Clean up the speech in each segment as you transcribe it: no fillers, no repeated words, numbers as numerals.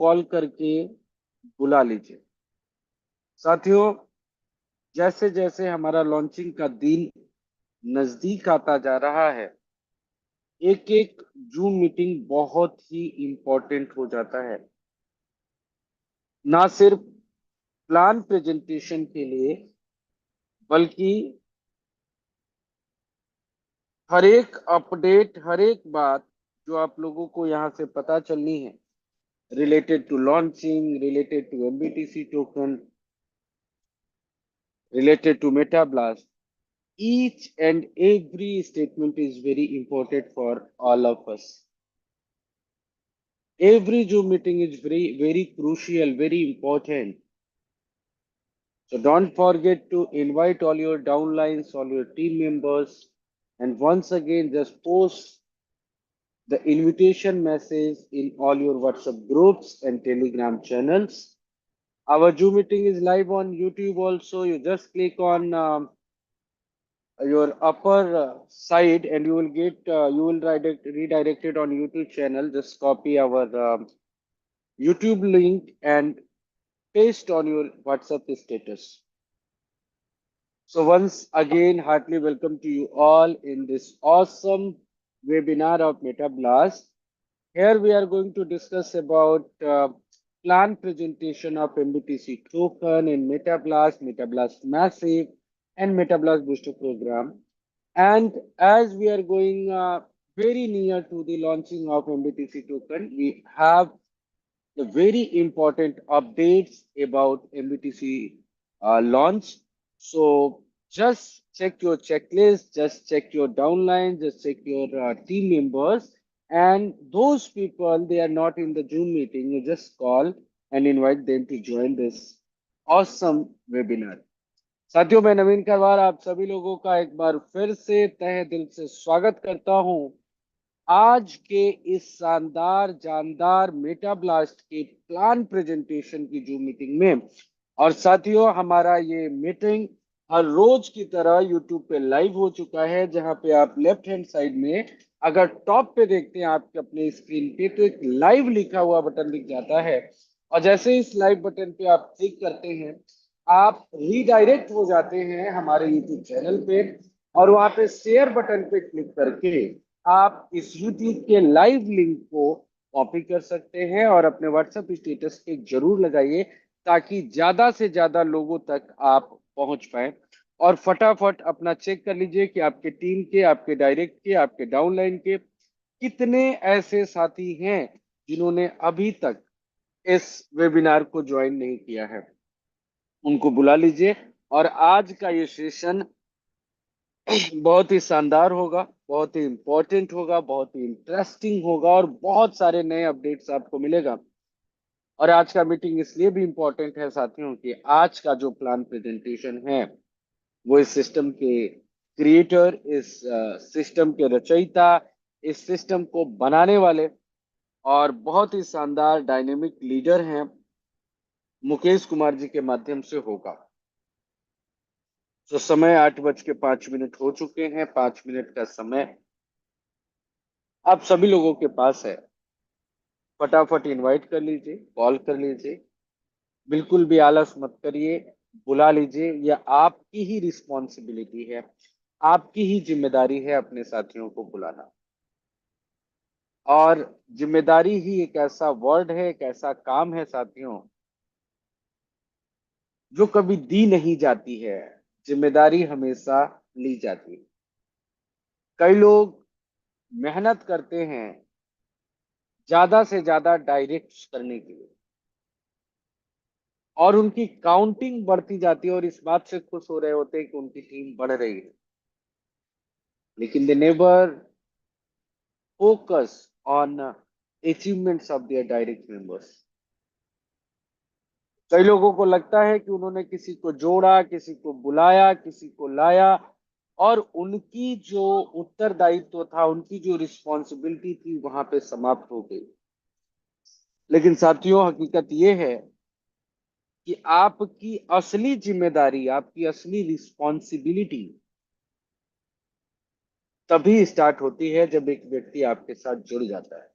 Call करके बुला लीजिए। साथियों, जैसे जैसे हमारा लॉन्चिंग का दिन नजदीक आता जा रहा है, एक एक जूम मीटिंग बहुत ही इंपॉर्टेंट हो जाता है। ना सिर्फ प्लान प्रेजेंटेशन के लिए, बल्कि हर एक अपडेट, हर एक बात जो आप लोगों को यहाँ से पता चलनी है, related to launching, related to MBTC token, related to MetaBlast, each and every statement is very important for all of us. Every Zoom meeting is very crucial, very important. So don't forget to invite all your downlines, all your team members, and once again, just post the invitation message in all your WhatsApp groups and Telegram channels. Our Zoom meeting is live on YouTube also. You just click on your upper side and you will get you will redirect it on YouTube channel. Just copy our YouTube link and paste on your WhatsApp status. So once again, heartily welcome to you all in this awesome webinar of MetaBlast. Here we are going to discuss about plan presentation of MBTC token in MetaBlast, MetaBlast Massive, and MetaBlast Booster program. And as we are going very near to the launching of MBTC token, we have the very important updates about MBTC launch. So just check your checklist, just check your downline, just check your team members. And those people, they are not in the Zoom meeting, you just call and invite them to join this awesome webinar. साथियों, मैं नवीन करवार आप सभी लोगों का एक बार फिर से तहे दिल से स्वागत करता हूं आज के इस शानदार जानदार मेटा ब्लास्ट के प्लान प्रेजेंटेशन की जूम मीटिंग में। और साथियों, हमारा ये मीटिंग हर रोज की तरह यूट्यूब पे लाइव हो चुका है, जहां पे आप लेफ्ट हैंड साइड में अगर टॉप पे देखते हैं आपके अपने स्क्रीन पे, तो एक लाइव लिखा हुआ बटन दिख जाता है। और जैसे इस लाइव बटन पे आप क्लिक करते हैं, आप रीडायरेक्ट हो जाते हैं हमारे यूट्यूब चैनल पे। और वहां पे शेयर बटन पे क्लिक करके आप इस YouTube के लाइव लिंक को कॉपी कर सकते हैं और अपने व्हाट्सएप स्टेटस पे जरूर लगाइए, ताकि ज्यादा से ज्यादा लोगों तक आप पहुंच पाए। और फटाफट अपना चेक कर लीजिए कि आपके टीम के, आपके डायरेक्ट के, आपके डाउनलाइन के कितने ऐसे साथी हैं जिन्होंने अभी तक इस वेबिनार को ज्वाइन नहीं किया है। उनको बुला लीजिए। और आज का ये सेशन बहुत ही शानदार होगा, बहुत ही इंपॉर्टेंट होगा, बहुत ही इंटरेस्टिंग होगा और बहुत सारे नए अपडेट्स आपको मिलेगा। और आज का मीटिंग इसलिए भी इंपॉर्टेंट है साथियों कि आज का जो प्लान प्रेजेंटेशन है, वो इस सिस्टम के क्रिएटर, इस सिस्टम के रचयिता, इस सिस्टम को बनाने वाले और बहुत ही शानदार डायनेमिक लीडर हैं मुकेश कुमार जी के माध्यम से होगा। तो समय 8:05 हो चुके हैं। 5 मिनट का समय आप सभी लोगों के पास है। फटाफट इनवाइट कर लीजिए, कॉल कर लीजिए, बिल्कुल भी आलस मत करिए, बुला लीजिए। यह आपकी ही रिस्पॉन्सिबिलिटी है, आपकी ही जिम्मेदारी है अपने साथियों को बुलाना। और जिम्मेदारी ही एक ऐसा वर्ड है, एक ऐसा काम है साथियों, जो कभी दी नहीं जाती है। जिम्मेदारी हमेशा ली जाती है। कई लोग मेहनत करते हैं ज्यादा से ज्यादा डायरेक्ट करने के लिए, और उनकी काउंटिंग बढ़ती जाती है और इस बात से खुश हो रहे होते हैं कि उनकी टीम बढ़ रही है, लेकिन they never focus on achievements of their direct members. कई लोगों को लगता है कि उन्होंने किसी को जोड़ा, किसी को बुलाया, किसी को लाया, और उनकी जो उत्तरदायित्व था, उनकी जो रिस्पॉन्सिबिलिटी थी, वहां पे समाप्त हो गई। लेकिन साथियों, हकीकत ये है कि आपकी असली जिम्मेदारी, आपकी असली रिस्पॉन्सिबिलिटी तभी स्टार्ट होती है जब एक व्यक्ति आपके साथ जुड़ जाता है।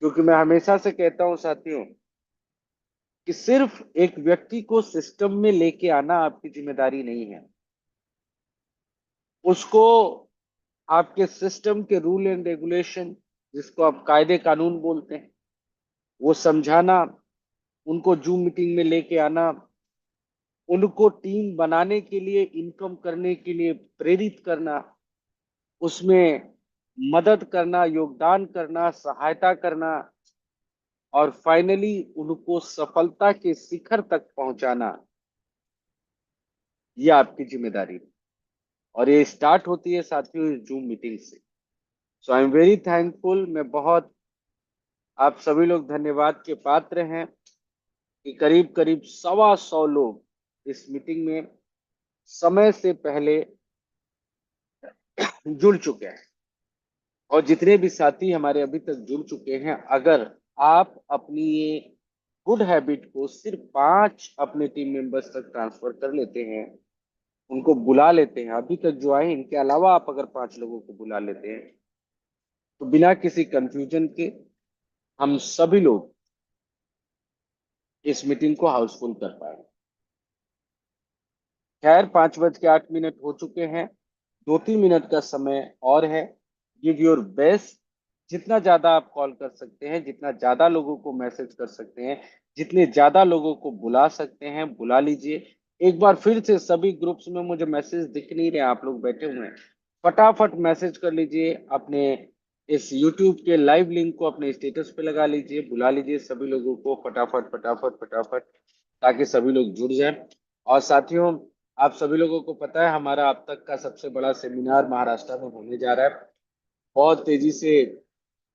क्योंकि मैं हमेशा से कहता हूं साथियों कि सिर्फ एक व्यक्ति को सिस्टम में लेके आना आपकी जिम्मेदारी नहीं है, उसको आपके सिस्टम के रूल एंड रेगुलेशन, जिसको आप कायदे कानून बोलते हैं, वो समझाना, उनको जूम मीटिंग में लेके आना, उनको टीम बनाने के लिए, इनकम करने के लिए प्रेरित करना, उसमें मदद करना, योगदान करना, सहायता करना, और फाइनली उनको सफलता के शिखर तक पहुंचाना, ये आपकी जिम्मेदारी है। और ये स्टार्ट होती है साथियों इस जूम मीटिंग से। सो आई एम वेरी थैंकफुल। मैं बहुत, आप सभी लोग धन्यवाद के पात्र हैं कि करीब करीब 125 लोग इस मीटिंग में समय से पहले जुड़ चुके हैं। और जितने भी साथी हमारे अभी तक जुड़ चुके हैं, अगर आप अपनी ये गुड हैबिट को सिर्फ 5 अपने टीम मेंबर्स तक ट्रांसफर कर लेते हैं, उनको बुला लेते हैं, अभी तक जो आए इनके अलावा आप अगर 5 लोगों को बुला लेते हैं, तो बिना किसी कंफ्यूजन के हम सभी लोग इस मीटिंग को हाउसफुल कर पाए। खैर, 5:08 हो चुके हैं, 2-3 मिनट का समय और है। Give your best. जितना ज्यादा आप कॉल कर सकते हैं, जितना ज्यादा लोगों को मैसेज कर सकते हैं, जितने ज्यादा लोगों को बुला सकते हैं, बुला लीजिए। एक बार फिर से सभी ग्रुप्स में मुझे मैसेज दिख नहीं रहे, आप लोग बैठे हुए हैं, फटाफट मैसेज कर लीजिए। अपने इस यूट्यूब के लाइव लिंक को अपने स्टेटस पे लगा लीजिए, बुला लीजिए सभी लोगों को, फटाफट फटाफट फटाफट, ताकि सभी लोग जुड़ जाएं। और साथियों, आप सभी लोगों को पता है हमारा अब तक का सबसे बड़ा सेमिनार महाराष्ट्र में होने जा रहा है। बहुत तेजी से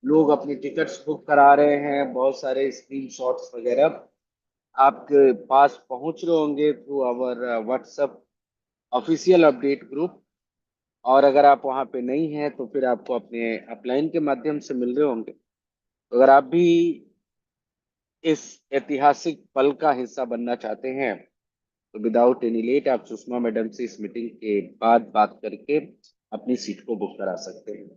लोग अपनी टिकट्स बुक करा रहे हैं, बहुत सारे स्क्रीनशॉट्स वगैरह आपके पास पहुंच रहे होंगे through our WhatsApp official update group. और अगर आप वहां पे नहीं हैं तो फिर आपको अपने अपलाइन के माध्यम से मिल रहे होंगे। तो अगर आप भी इस ऐतिहासिक पल का हिस्सा बनना चाहते हैं, तो विदाउट एनी लेट आप सुषमा मैडम से इस मीटिंग के बाद बात करके अपनी सीट को बुक करा सकते हैं।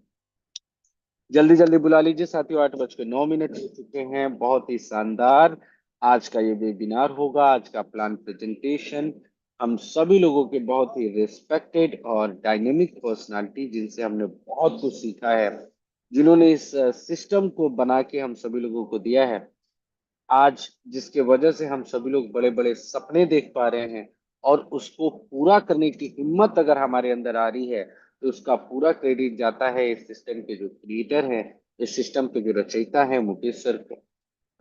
जल्दी जल्दी बुला लीजिए साथियों, 8:09 हो चुके हैं। बहुत ही शानदार आज का ये वेबिनार होगा, आज का प्लान प्रेजेंटेशन। हम सभी लोगों के बहुत ही रिस्पेक्टेड और डायनेमिक पर्सनालिटी, जिनसे हमने बहुत कुछ सीखा है, जिन्होंने इस सिस्टम को बना के हम सभी लोगों को दिया है, आज जिसके वजह से हम सभी लोग बड़े बड़े सपने देख पा रहे हैं, और उसको पूरा करने की हिम्मत अगर हमारे अंदर आ रही है, तो उसका पूरा क्रेडिट जाता है इस सिस्टम के जो क्रिएटर हैं, इस सिस्टम के जो रचयिता हैं, मुकेश सर को।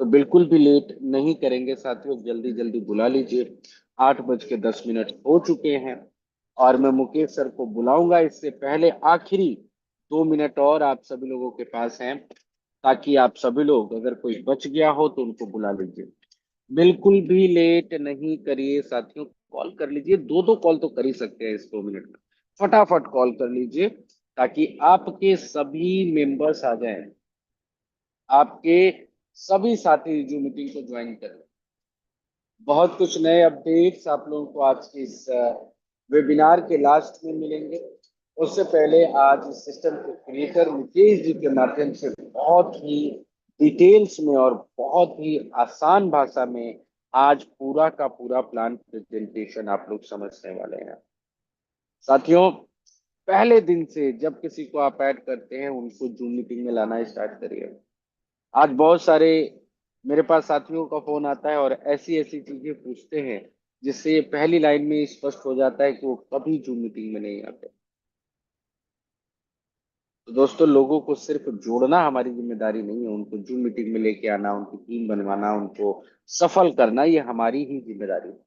तो बिल्कुल भी लेट नहीं करेंगे साथियों, जल्दी जल्दी बुला लीजिए। 8:10 हो चुके हैं, और मैं मुकेश सर को बुलाऊंगा। इससे पहले आखिरी 2 मिनट और आप सभी लोगों के पास हैं, ताकि आप सभी लोग, अगर कोई बच गया हो तो उनको बुला लीजिए। बिल्कुल भी लेट नहीं करिए साथियों, कॉल कर लीजिए। दो दो कॉल तो कर ही सकते हैं इस 2 मिनट में, फटाफट कॉल कर लीजिए, ताकि आपके सभी मेंबर्स आ जाएं, आपके सभी साथी जो मीटिंग को ज्वाइन करें। बहुत कुछ नए अपडेट्स आप लोगों को आज के इस वेबिनार के लास्ट में मिलेंगे। उससे पहले आज इस सिस्टम के क्रिएटर मुकेश जी के माध्यम से बहुत ही डिटेल्स में और बहुत ही आसान भाषा में आज पूरा का पूरा प्लान प्रेजेंटेशन आप लोग समझने वाले हैं। साथियों, पहले दिन से जब किसी को आप ऐड करते हैं, उनको जूम मीटिंग में लाना स्टार्ट करिए। आज बहुत सारे मेरे पास साथियों का फोन आता है और ऐसी ऐसी चीजें पूछते हैं, जिससे ये पहली लाइन में स्पष्ट हो जाता है कि वो कभी जूम मीटिंग में नहीं आते। तो दोस्तों, लोगों को सिर्फ जोड़ना हमारी जिम्मेदारी नहीं है, उनको जूम मीटिंग में लेके आना, उनकी टीम बनवाना, उनको सफल करना, ये हमारी ही जिम्मेदारी है।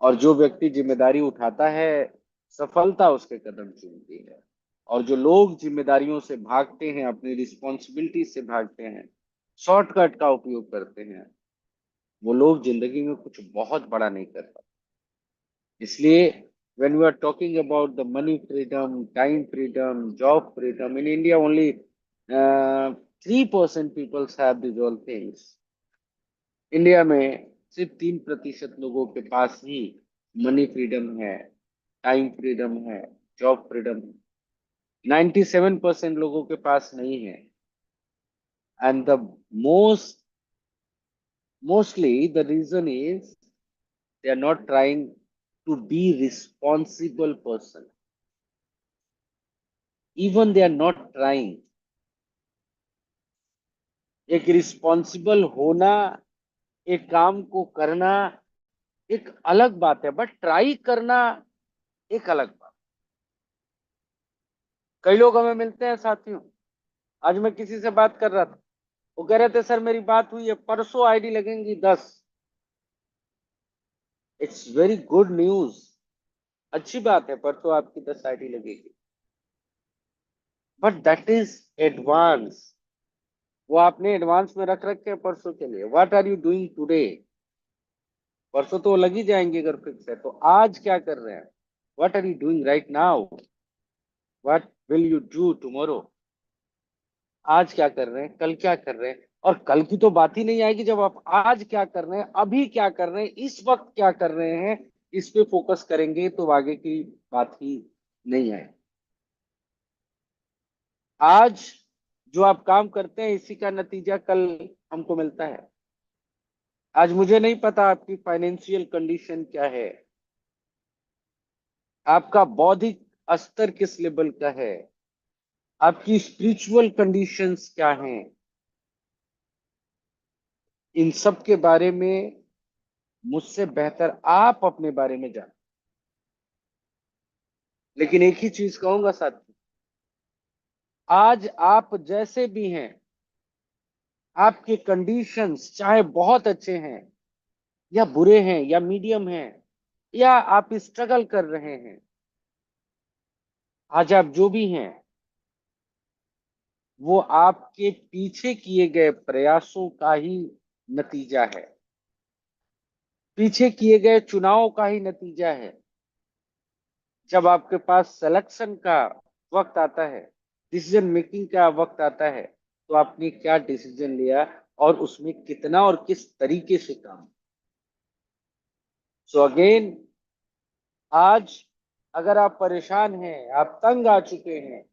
और जो व्यक्ति जिम्मेदारी उठाता है, सफलता उसके कदम चूमती है। और जो लोग जिम्मेदारियों से भागते हैं, अपनी रिस्पॉन्सिबिलिटी से भागते हैं, शॉर्टकट का उपयोग करते हैं, वो लोग जिंदगी में कुछ बहुत बड़ा नहीं कर पाते। इसलिए when we are talking about the money freedom, time freedom, job freedom, in India only 3% people have these all things. India में सिर्फ 3% लोगों के पास ही मनी फ्रीडम है, टाइम फ्रीडम है, जॉब फ्रीडम है। 97% लोगों के पास नहीं है। And the most Mostly the reason is they are not trying to be responsible person. Even they are not trying. एक रिस्पॉन्सिबल होना, एक काम को करना एक अलग बात है, बट ट्राई करना एक अलग बात। कई लोग हमें मिलते हैं साथियों, आज मैं किसी से बात कर रहा था, वो कह रहे थे सर मेरी बात हुई है, परसों आईडी लगेंगी 10। इट्स वेरी गुड न्यूज, अच्छी बात है, परसों आपकी 10 आईडी लगेगी, बट दैट इज एडवांस। वो आपने एडवांस में रख रखे हैं परसों के लिए। What are you doing today? परसों तो लग ही जाएंगे अगर फिक्स है तो। आज क्या कर रहे हैं? What are you doing right now? What will you do tomorrow? आज क्या कर रहे हैं, कल क्या कर रहे हैं? और कल की तो बात ही नहीं आएगी जब आप आज क्या कर रहे हैं, अभी क्या कर रहे हैं, इस वक्त क्या कर रहे हैं, इस पे फोकस करेंगे तो आगे की बात ही नहीं आए। आज जो आप काम करते हैं इसी का नतीजा कल हमको मिलता है। आज मुझे नहीं पता आपकी फाइनेंशियल कंडीशन क्या है, आपका बौद्धिक स्तर किस लेवल का है, आपकी स्पिरिचुअल कंडीशंस क्या हैं, इन सब के बारे में मुझसे बेहतर आप अपने बारे में जानते। लेकिन एक ही चीज कहूंगा साथी, आज आप जैसे भी हैं, आपके कंडीशंस चाहे बहुत अच्छे हैं या बुरे हैं या मीडियम हैं या आप स्ट्रगल कर रहे हैं, आज आप जो भी हैं वो आपके पीछे किए गए प्रयासों का ही नतीजा है, पीछे किए गए चुनाव का ही नतीजा है। जब आपके पास सिलेक्शन का वक्त आता है, डिसीजन मेकिंग का वक्त आता है, तो आपने क्या डिसीजन लिया और उसमें कितना और किस तरीके से काम। सो अगेन, आज अगर आप परेशान हैं, आप तंग आ चुके हैं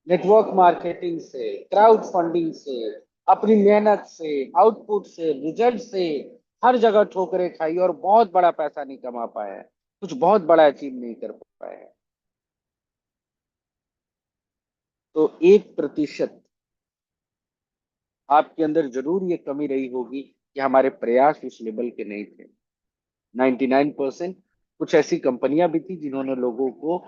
नेटवर्क मार्केटिंग से, क्राउड फंडिंग से, अपनी मेहनत से, आउटपुट से, रिजल्ट से, हर जगह ठोकरें खाई और बहुत बड़ा पैसा नहीं कमा पाए हैं, कुछ बहुत बड़ा अचीव नहीं कर पाए हैं, तो 1% आपके अंदर जरूर ये कमी रही होगी कि हमारे प्रयास उस लेवल के नहीं थे। 99% कुछ ऐसी कंपनियां भी थी जिन्होंने लोगों को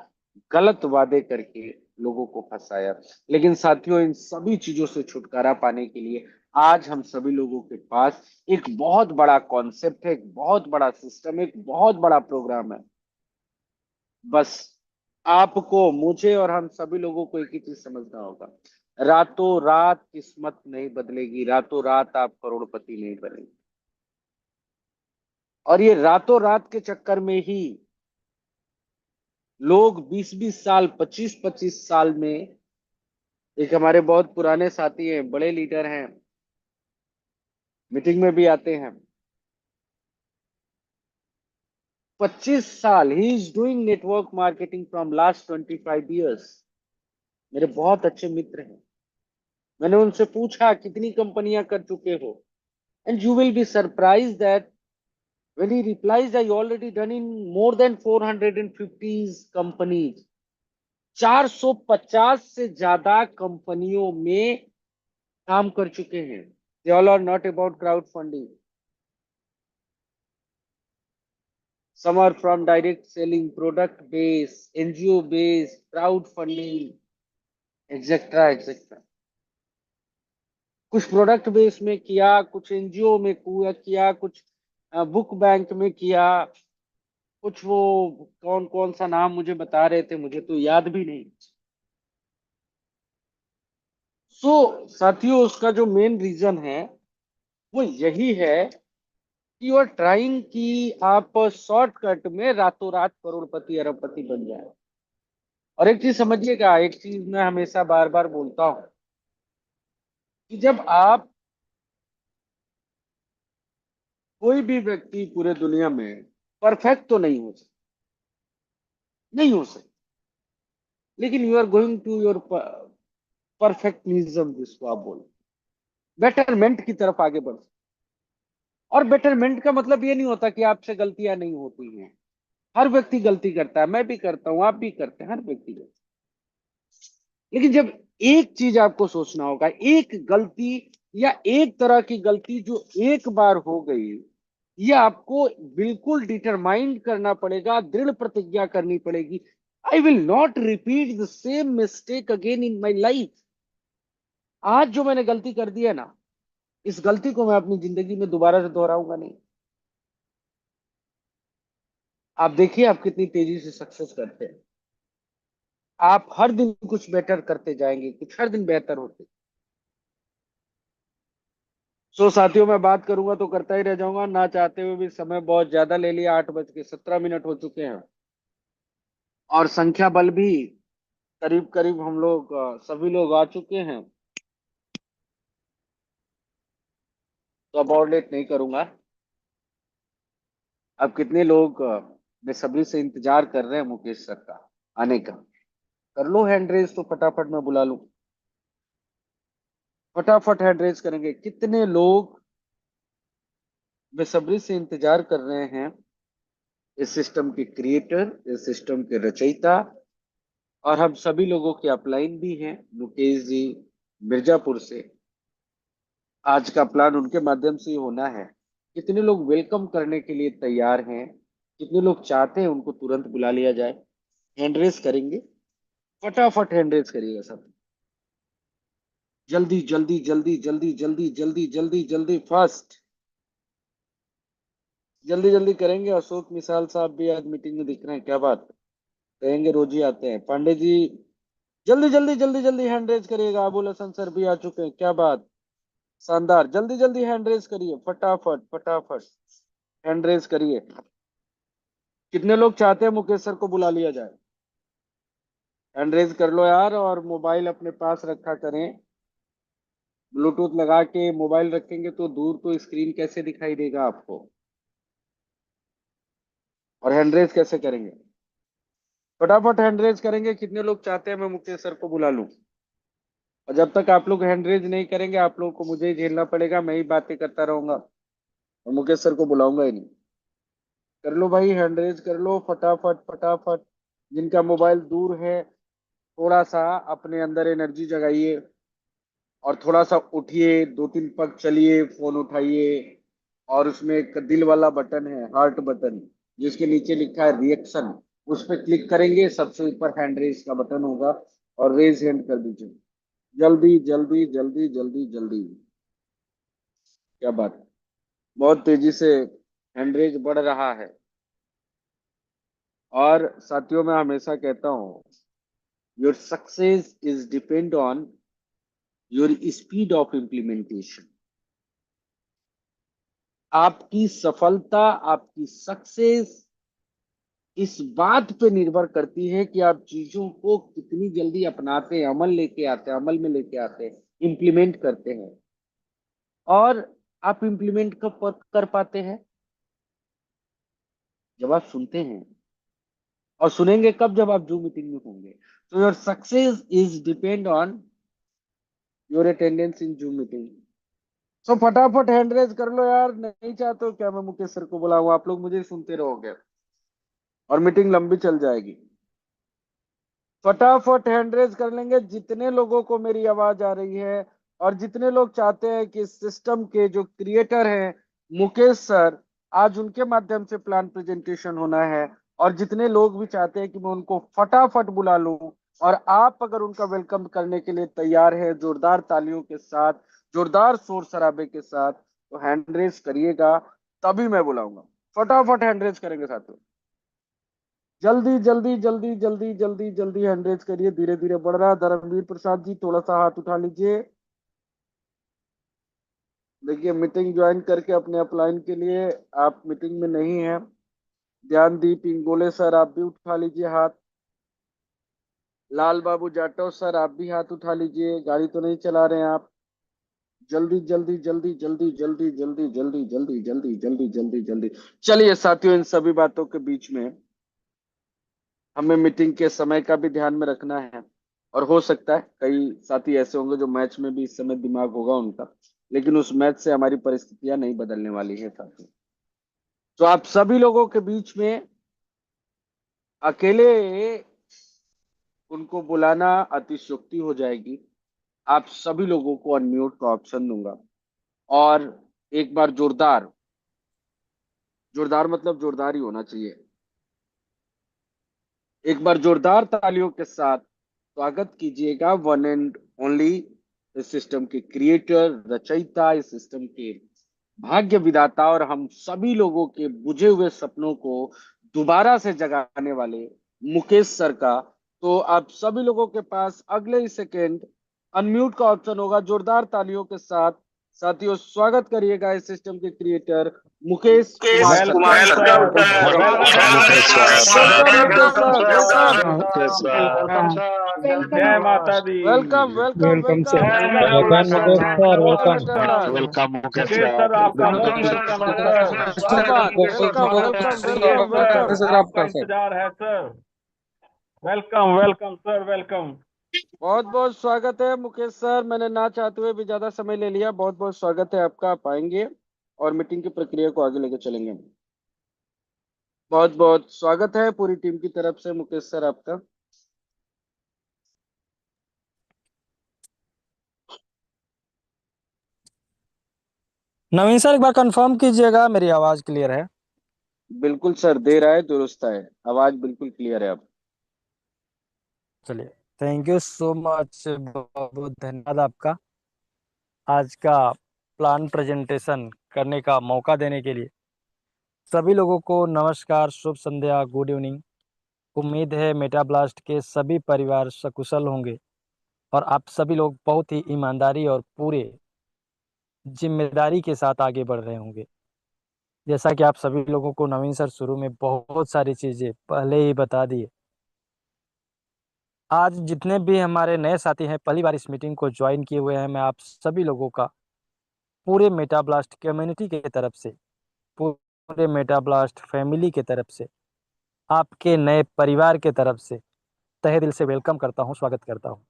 गलत वादे करके लोगों को फंसाया। लेकिन साथियों, इन सभी चीजों से छुटकारा पाने के लिए आज हम सभी लोगों के पास एक बहुत बड़ा कॉन्सेप्ट है, एक बहुत बड़ा सिस्टम, एक बहुत बड़ा प्रोग्राम है। बस आपको, मुझे और हम सभी लोगों को एक ही चीज समझना होगा, रातों रात किस्मत नहीं बदलेगी, रातों रात आप करोड़पति नहीं बनेंगे। और ये रातों रात के चक्कर में ही लोग 20-20 साल, 25-25 साल में, एक हमारे बहुत पुराने साथी हैं, बड़े लीडर हैं, मीटिंग में भी आते हैं, 25 साल he is doing network marketing from last 25 years। मेरे बहुत अच्छे मित्र हैं। मैंने उनसे पूछा कितनी कंपनियां कर चुके हो, and you will be surprise that when he replies I already done in more than 450 companies, 450 से ज्यादा कंपनियों में काम कर चुके हैं। They all are not about crowd funding, some are from direct selling, product based, NGO based, crowd funding, etc etc। कुछ product base में किया, कुछ एनजीओ में किया, कुछ बुक बैंक में किया, कुछ वो कौन कौन सा नाम मुझे बता रहे थे, मुझे तो याद भी नहीं। सो साथियों, उसका जो मेन रीजन है वो यही है कि यू आर ट्राइंग कि आप शॉर्टकट में रातों रात करोड़पति अरबपति बन जाए। और एक चीज समझिएगा, एक चीज मैं हमेशा बार बार बोलता हूं कि जब आप, कोई भी व्यक्ति पूरे दुनिया में परफेक्ट तो नहीं हो सकता, नहीं हो सकता, लेकिन you are going to your perfectionism, जिसको आप बोल, बेटरमेंट की तरफ आगे बढ़ सकते। और बेटरमेंट का मतलब ये नहीं होता कि आपसे गलतियां नहीं होती हैं। हर व्यक्ति गलती करता है, मैं भी करता हूं, आप भी करते हैं, हर व्यक्ति करता है। लेकिन जब एक चीज आपको सोचना होगा, एक गलती या एक तरह की गलती जो एक बार हो गई, ये आपको बिल्कुल डिटरमाइन करना पड़ेगा, दृढ़ प्रतिज्ञा करनी पड़ेगी। I will not repeat the same mistake again in my life. आज जो मैंने गलती कर दी है ना, इस गलती को मैं अपनी जिंदगी में दोबारा से दोहराऊंगा नहीं। आप देखिए आप कितनी तेजी से सक्सेस करते हैं। आप हर दिन कुछ बेटर करते जाएंगे, कुछ हर दिन बेहतर होते। सो साथियों, मैं बात करूंगा तो करता ही रह जाऊंगा, ना चाहते हुए भी समय बहुत ज्यादा ले लिया। 8:17 हो चुके हैं और संख्या बल भी करीब करीब हम लोग सभी लोग आ चुके हैं। तो अब और लेट नहीं करूंगा। अब कितने लोग बेसब्री से इंतजार कर रहे हैं मुकेश सर का आने का? कर लो हैंड रेज तो फटाफट मैं बुला लूं। फटाफट हैंड रेज करेंगे। कितने लोग बेसब्री से इंतजार कर रहे हैं इस सिस्टम के क्रिएटर, इस सिस्टम के रचयिता? और हम सभी लोगों के अपलाइन भी हैं, मुकेश जी मिर्जापुर से। आज का प्लान उनके माध्यम से ही होना है। कितने लोग वेलकम करने के लिए तैयार हैं? कितने लोग चाहते हैं उनको तुरंत बुला लिया जाए? हैंड रेस करेंगे। फटाफट हैंड रेस करिएगा सब। जल्दी जल्दी जल्दी जल्दी जल्दी जल्दी जल्दी जल्दी फास्ट। जल्दी जल्दी करेंगे। अशोक मिसाल साहब भी आज मीटिंग में दिख रहे हैं, क्या बात कहेंगे, रोज ही आते हैं। पांडे जी जल्दी जल्दी जल्दी जल्दी हैंड रेज करिएगा। अबुल हसन सर भी आ चुके हैं, क्या बात, शानदार। जल्दी जल्दी हैंड रेज करिए, फटाफट फटाफट हैंड रेज करिए। कितने लोग चाहते हैं मुकेश सर को बुला लिया जाए? हैंड रेज कर लो यार, और मोबाइल अपने पास रखा करें। ब्लूटूथ लगा के मोबाइल रखेंगे तो दूर तो स्क्रीन कैसे दिखाई देगा आपको? और हैंड रेज कैसे करेंगे? फटाफट हैंड रेज करेंगे। कितने लोग चाहते हैं मैं मुकेश सर को बुला लूं? और जब तक आप लोग हैंड रेज नहीं करेंगे, आप लोगों को मुझे ही झेलना पड़ेगा, मैं ही बातें करता रहूंगा और मुकेश सर को बुलाऊंगा ही नहीं। कर लो भाई, हैंड रेज कर लो फटाफट फटाफट। जिनका मोबाइल दूर है, थोड़ा सा अपने अंदर एनर्जी जगाइए और थोड़ा सा उठिए, 2-3 पग चलिए, फोन उठाइए। और उसमें एक दिल वाला बटन है, हार्ट बटन, जिसके नीचे लिखा है रिएक्शन। उस पर क्लिक करेंगे, सबसे ऊपर हैंड रेज का बटन होगा और रेज हैंड कर दीजिए। जल्दी जल्दी जल्दी जल्दी जल्दी। क्या बात है, बहुत तेजी से हैंड रेज बढ़ रहा है। और साथियों, मैं हमेशा कहता हूँ, your success is depend on your speed of implementation. आपकी सफलता, आपकी सक्सेस इस बात पे निर्भर करती है कि आप चीजों को कितनी जल्दी अपनाते हैं, अमल लेके आते हैं, अमल में लेके आते हैं, इम्प्लीमेंट करते हैं। और आप इम्प्लीमेंट कब कर पाते हैं? जब आप सुनते हैं। और सुनेंगे कब? जब आप जूम मीटिंग में होंगे। तो your success is depend on your attendance in zoom meeting. So फटाफट हैंड रेज कर लो यार। नहीं चाहते हो क्या मैं मुकेश सर को बुलाऊं? आप लोग मुझे ही सुनते रहोगे और मीटिंग लंबी चल जाएगी। फटाफट हैंड रेज कर लेंगे जितने लोगों को मेरी आवाज आ रही है, और जितने लोग चाहते हैं कि इस सिस्टम के जो क्रिएटर हैं मुकेश सर, आज उनके माध्यम से प्लान प्रेजेंटेशन होना है। और जितने लोग भी चाहते हैं कि मैं उनको फटाफट बुला लूं, और आप अगर उनका वेलकम करने के लिए तैयार है जोरदार तालियों के साथ, जोरदार शोर शराबे के साथ, तो हैंड रेज करिएगा, तभी मैं बुलाऊंगा। फटाफट हैंड रेज करेंगे साथियों। जल्दी जल्दी जल्दी जल्दी जल्दी जल्दी हैंडरेज करिए। धीरे धीरे बढ़ रहा है। धर्मवीर प्रसाद जी थोड़ा सा हाथ उठा लीजिए। देखिए, मीटिंग ज्वाइन करके अपने अपलाइन के लिए आप मीटिंग में नहीं है। ध्यानदीप इंगोले सर, आप भी उठा लीजिए हाथ। लाल बाबू जाटव सर, आप भी हाथ उठा लीजिए। गाड़ी तो नहीं चला रहे हैं आप? जल्दी जल्दी जल्दी जल्दी जल्दी जल्दी जल्दी जल्दी जल्दी जल्दी जल्दी जल्दी। चलिए साथियों, इन सभी बातों के बीच में हमें मीटिंग के समय का भी ध्यान में रखना है। और हो सकता है कई साथी ऐसे होंगे जो मैच में भी इस समय दिमाग होगा उनका, लेकिन उस मैच से हमारी परिस्थितियां नहीं बदलने वाली है साथियों। तो आप सभी लोगों के बीच में अकेले उनको बुलाना अतिशयोक्ति हो जाएगी। आप सभी लोगों को अनम्यूट का ऑप्शन दूंगा, और एक बार जोरदार, जोरदार मतलब जोरदार ही होना चाहिए, एक बार जोरदार तालियों के साथ स्वागत कीजिएगा वन एंड ओनली, इस सिस्टम के क्रिएटर, रचयिता, इस सिस्टम के भाग्य विधाता और हम सभी लोगों के बुझे हुए सपनों को दोबारा से जगाने वाले मुकेश सर का। तो आप सभी लोगों के पास अगले ही सेकेंड अनम्यूट का ऑप्शन होगा। जोरदार तालियों के साथ साथियों स्वागत करिएगा इस सिस्टम के क्रिएटर मुकेश कुमार सर का। Welcome sir, welcome Mukesh sir, welcome. जय माता दी। Welcome welcome welcome sir. Welcome. Welcome Mukesh sir, welcome welcome. Eternal. Welcome Mukesh sir, आपका मोस्ट वेलकम है सर। क्या बात, वेलकम वेलकम चलिए वेलकम सर, वेलकम। सर आपका आपका सर। इंतजार है sir. Welcome welcome sir, welcome. बहुत बहुत स्वागत है मुकेश सर, मैंने ना चाहते हुए भी ज्यादा समय ले लिया। बहुत बहुत स्वागत है आपका, आप आएंगे और मीटिंग की प्रक्रिया को आगे लेकर चलेंगे। बहुत बहुत स्वागत है पूरी टीम की तरफ से मुकेश सर आपका। नवीन सर, एक बार कंफर्म कीजिएगा मेरी आवाज क्लियर है? बिल्कुल सर, दे रहा है, दुरुस्त है, आवाज बिल्कुल क्लियर है अब। चलिए, थैंक यू सो मच, बहुत बहुत धन्यवाद आपका आज का प्लान प्रेजेंटेशन करने का मौका देने के लिए। सभी लोगों को नमस्कार, शुभ संध्या, गुड इवनिंग। उम्मीद है मेटा ब्लास्ट के सभी परिवार सकुशल होंगे और आप सभी लोग बहुत ही ईमानदारी और पूरे जिम्मेदारी के साथ आगे बढ़ रहे होंगे। जैसा कि आप सभी लोगों को नवीन सर शुरू में बहुत सारी चीज़ें पहले ही बता दी। आज जितने भी हमारे नए साथी हैं, पहली बार इस मीटिंग को ज्वाइन किए हुए हैं, मैं आप सभी लोगों का पूरे मेटा ब्लास्ट कम्युनिटी के तरफ से, पूरे मेटा ब्लास्ट फैमिली के तरफ से, आपके नए परिवार के तरफ से तहे दिल से वेलकम करता हूं, स्वागत करता हूं।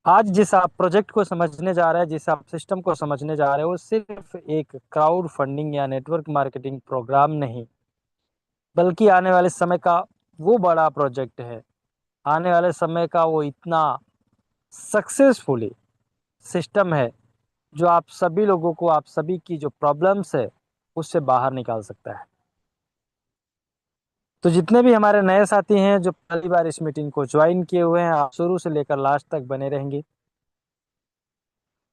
आज जिस आप प्रोजेक्ट को समझने जा रहे हैं, जिस आप सिस्टम को समझने जा रहे हैं, वो सिर्फ एक क्राउड फंडिंग या नेटवर्क मार्केटिंग प्रोग्राम नहीं, बल्कि आने वाले समय का वो बड़ा प्रोजेक्ट है। आने वाले समय का वो इतना सक्सेसफुली सिस्टम है जो आप सभी लोगों को, आप सभी की जो प्रॉब्लम्स है उससे बाहर निकाल सकता है। तो जितने भी हमारे नए साथी हैं जो पहली बार इस मीटिंग को ज्वाइन किए हुए हैं, आप शुरू से लेकर लास्ट तक बने रहेंगे।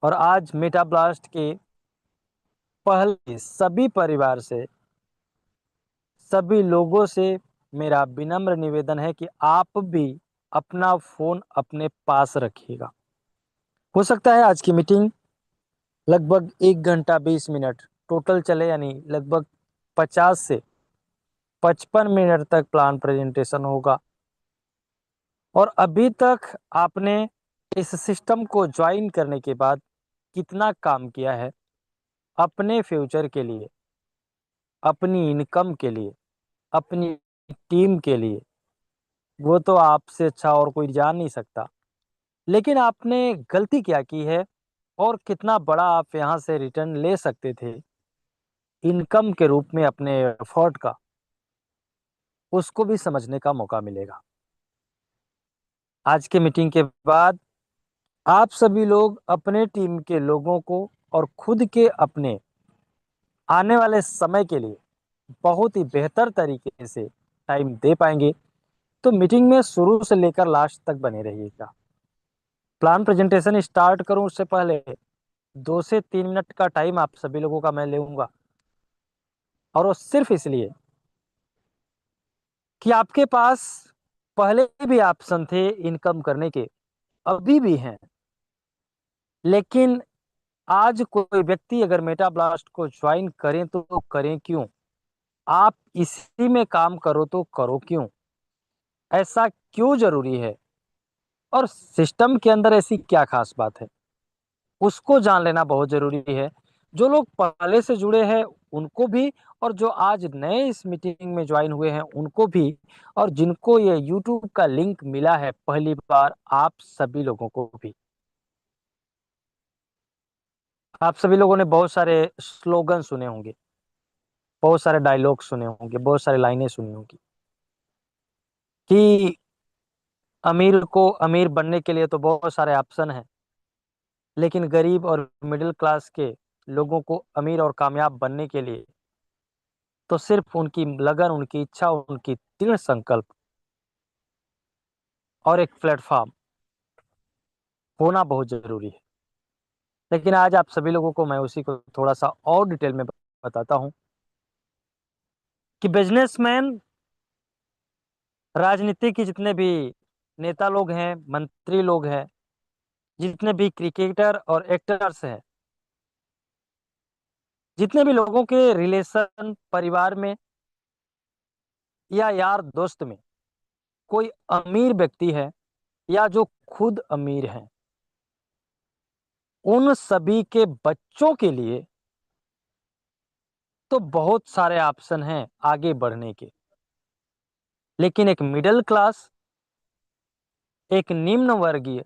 और आज मेटा ब्लास्ट के पहले सभी परिवार से, सभी लोगों से मेरा विनम्र निवेदन है कि आप भी अपना फोन अपने पास रखिएगा। हो सकता है आज की मीटिंग लगभग 1 घंटा 20 मिनट टोटल चले, यानी लगभग 50 से 55 मिनट तक प्लान प्रेजेंटेशन होगा। और अभी तक आपने इस सिस्टम को ज्वाइन करने के बाद कितना काम किया है अपने फ्यूचर के लिए, अपनी इनकम के लिए, अपनी टीम के लिए, वो तो आपसे अच्छा और कोई जान नहीं सकता। लेकिन आपने गलती क्या की है और कितना बड़ा आप यहाँ से रिटर्न ले सकते थे इनकम के रूप में अपने एफर्ट का, उसको भी समझने का मौका मिलेगा। आज के मीटिंग के बाद आप सभी लोग अपने टीम के लोगों को और खुद के अपने आने वाले समय के लिए बहुत ही बेहतर तरीके से टाइम दे पाएंगे। तो मीटिंग में शुरू से लेकर लास्ट तक बने रहिएगा। प्लान प्रेजेंटेशन स्टार्ट करूं उससे पहले 2 से 3 मिनट का टाइम आप सभी लोगों का मैं लूंगा, और वो सिर्फ इसलिए कि आपके पास पहले भी ऑप्शन थे इनकम करने के, अभी भी हैं। लेकिन आज कोई व्यक्ति अगर मेटा ब्लास्ट को ज्वाइन करें तो करें क्यों? आप इसी में काम करो तो करो क्यों? ऐसा क्यों जरूरी है? और सिस्टम के अंदर ऐसी क्या खास बात है, उसको जान लेना बहुत जरूरी है। जो लोग पहले से जुड़े हैं उनको भी, और जो आज नए इस मीटिंग में ज्वाइन हुए हैं उनको भी, और जिनको ये यूट्यूब का लिंक मिला है पहली बार, आप सभी लोगों को भी। आप सभी लोगों ने बहुत सारे स्लोगन सुने होंगे, बहुत सारे डायलॉग सुने होंगे, बहुत सारी लाइनें सुनी होंगी कि अमीर को अमीर बनने के लिए तो बहुत सारे ऑप्शन हैं, लेकिन गरीब और मिडिल क्लास के लोगों को अमीर और कामयाब बनने के लिए तो सिर्फ उनकी लगन, उनकी इच्छा, उनकी दृढ़ संकल्प और एक प्लेटफॉर्म होना बहुत जरूरी है। लेकिन आज आप सभी लोगों को मैं उसी को थोड़ा सा और डिटेल में बताता हूं कि बिजनेसमैन, राजनीति के जितने भी नेता लोग हैं, मंत्री लोग हैं, जितने भी क्रिकेटर और एक्टर्स हैं, जितने भी लोगों के रिलेशन परिवार में या यार दोस्त में कोई अमीर व्यक्ति है या जो खुद अमीर हैं, उन सभी के बच्चों के लिए तो बहुत सारे ऑप्शन हैं आगे बढ़ने के। लेकिन एक मिडिल क्लास, एक निम्न वर्गीय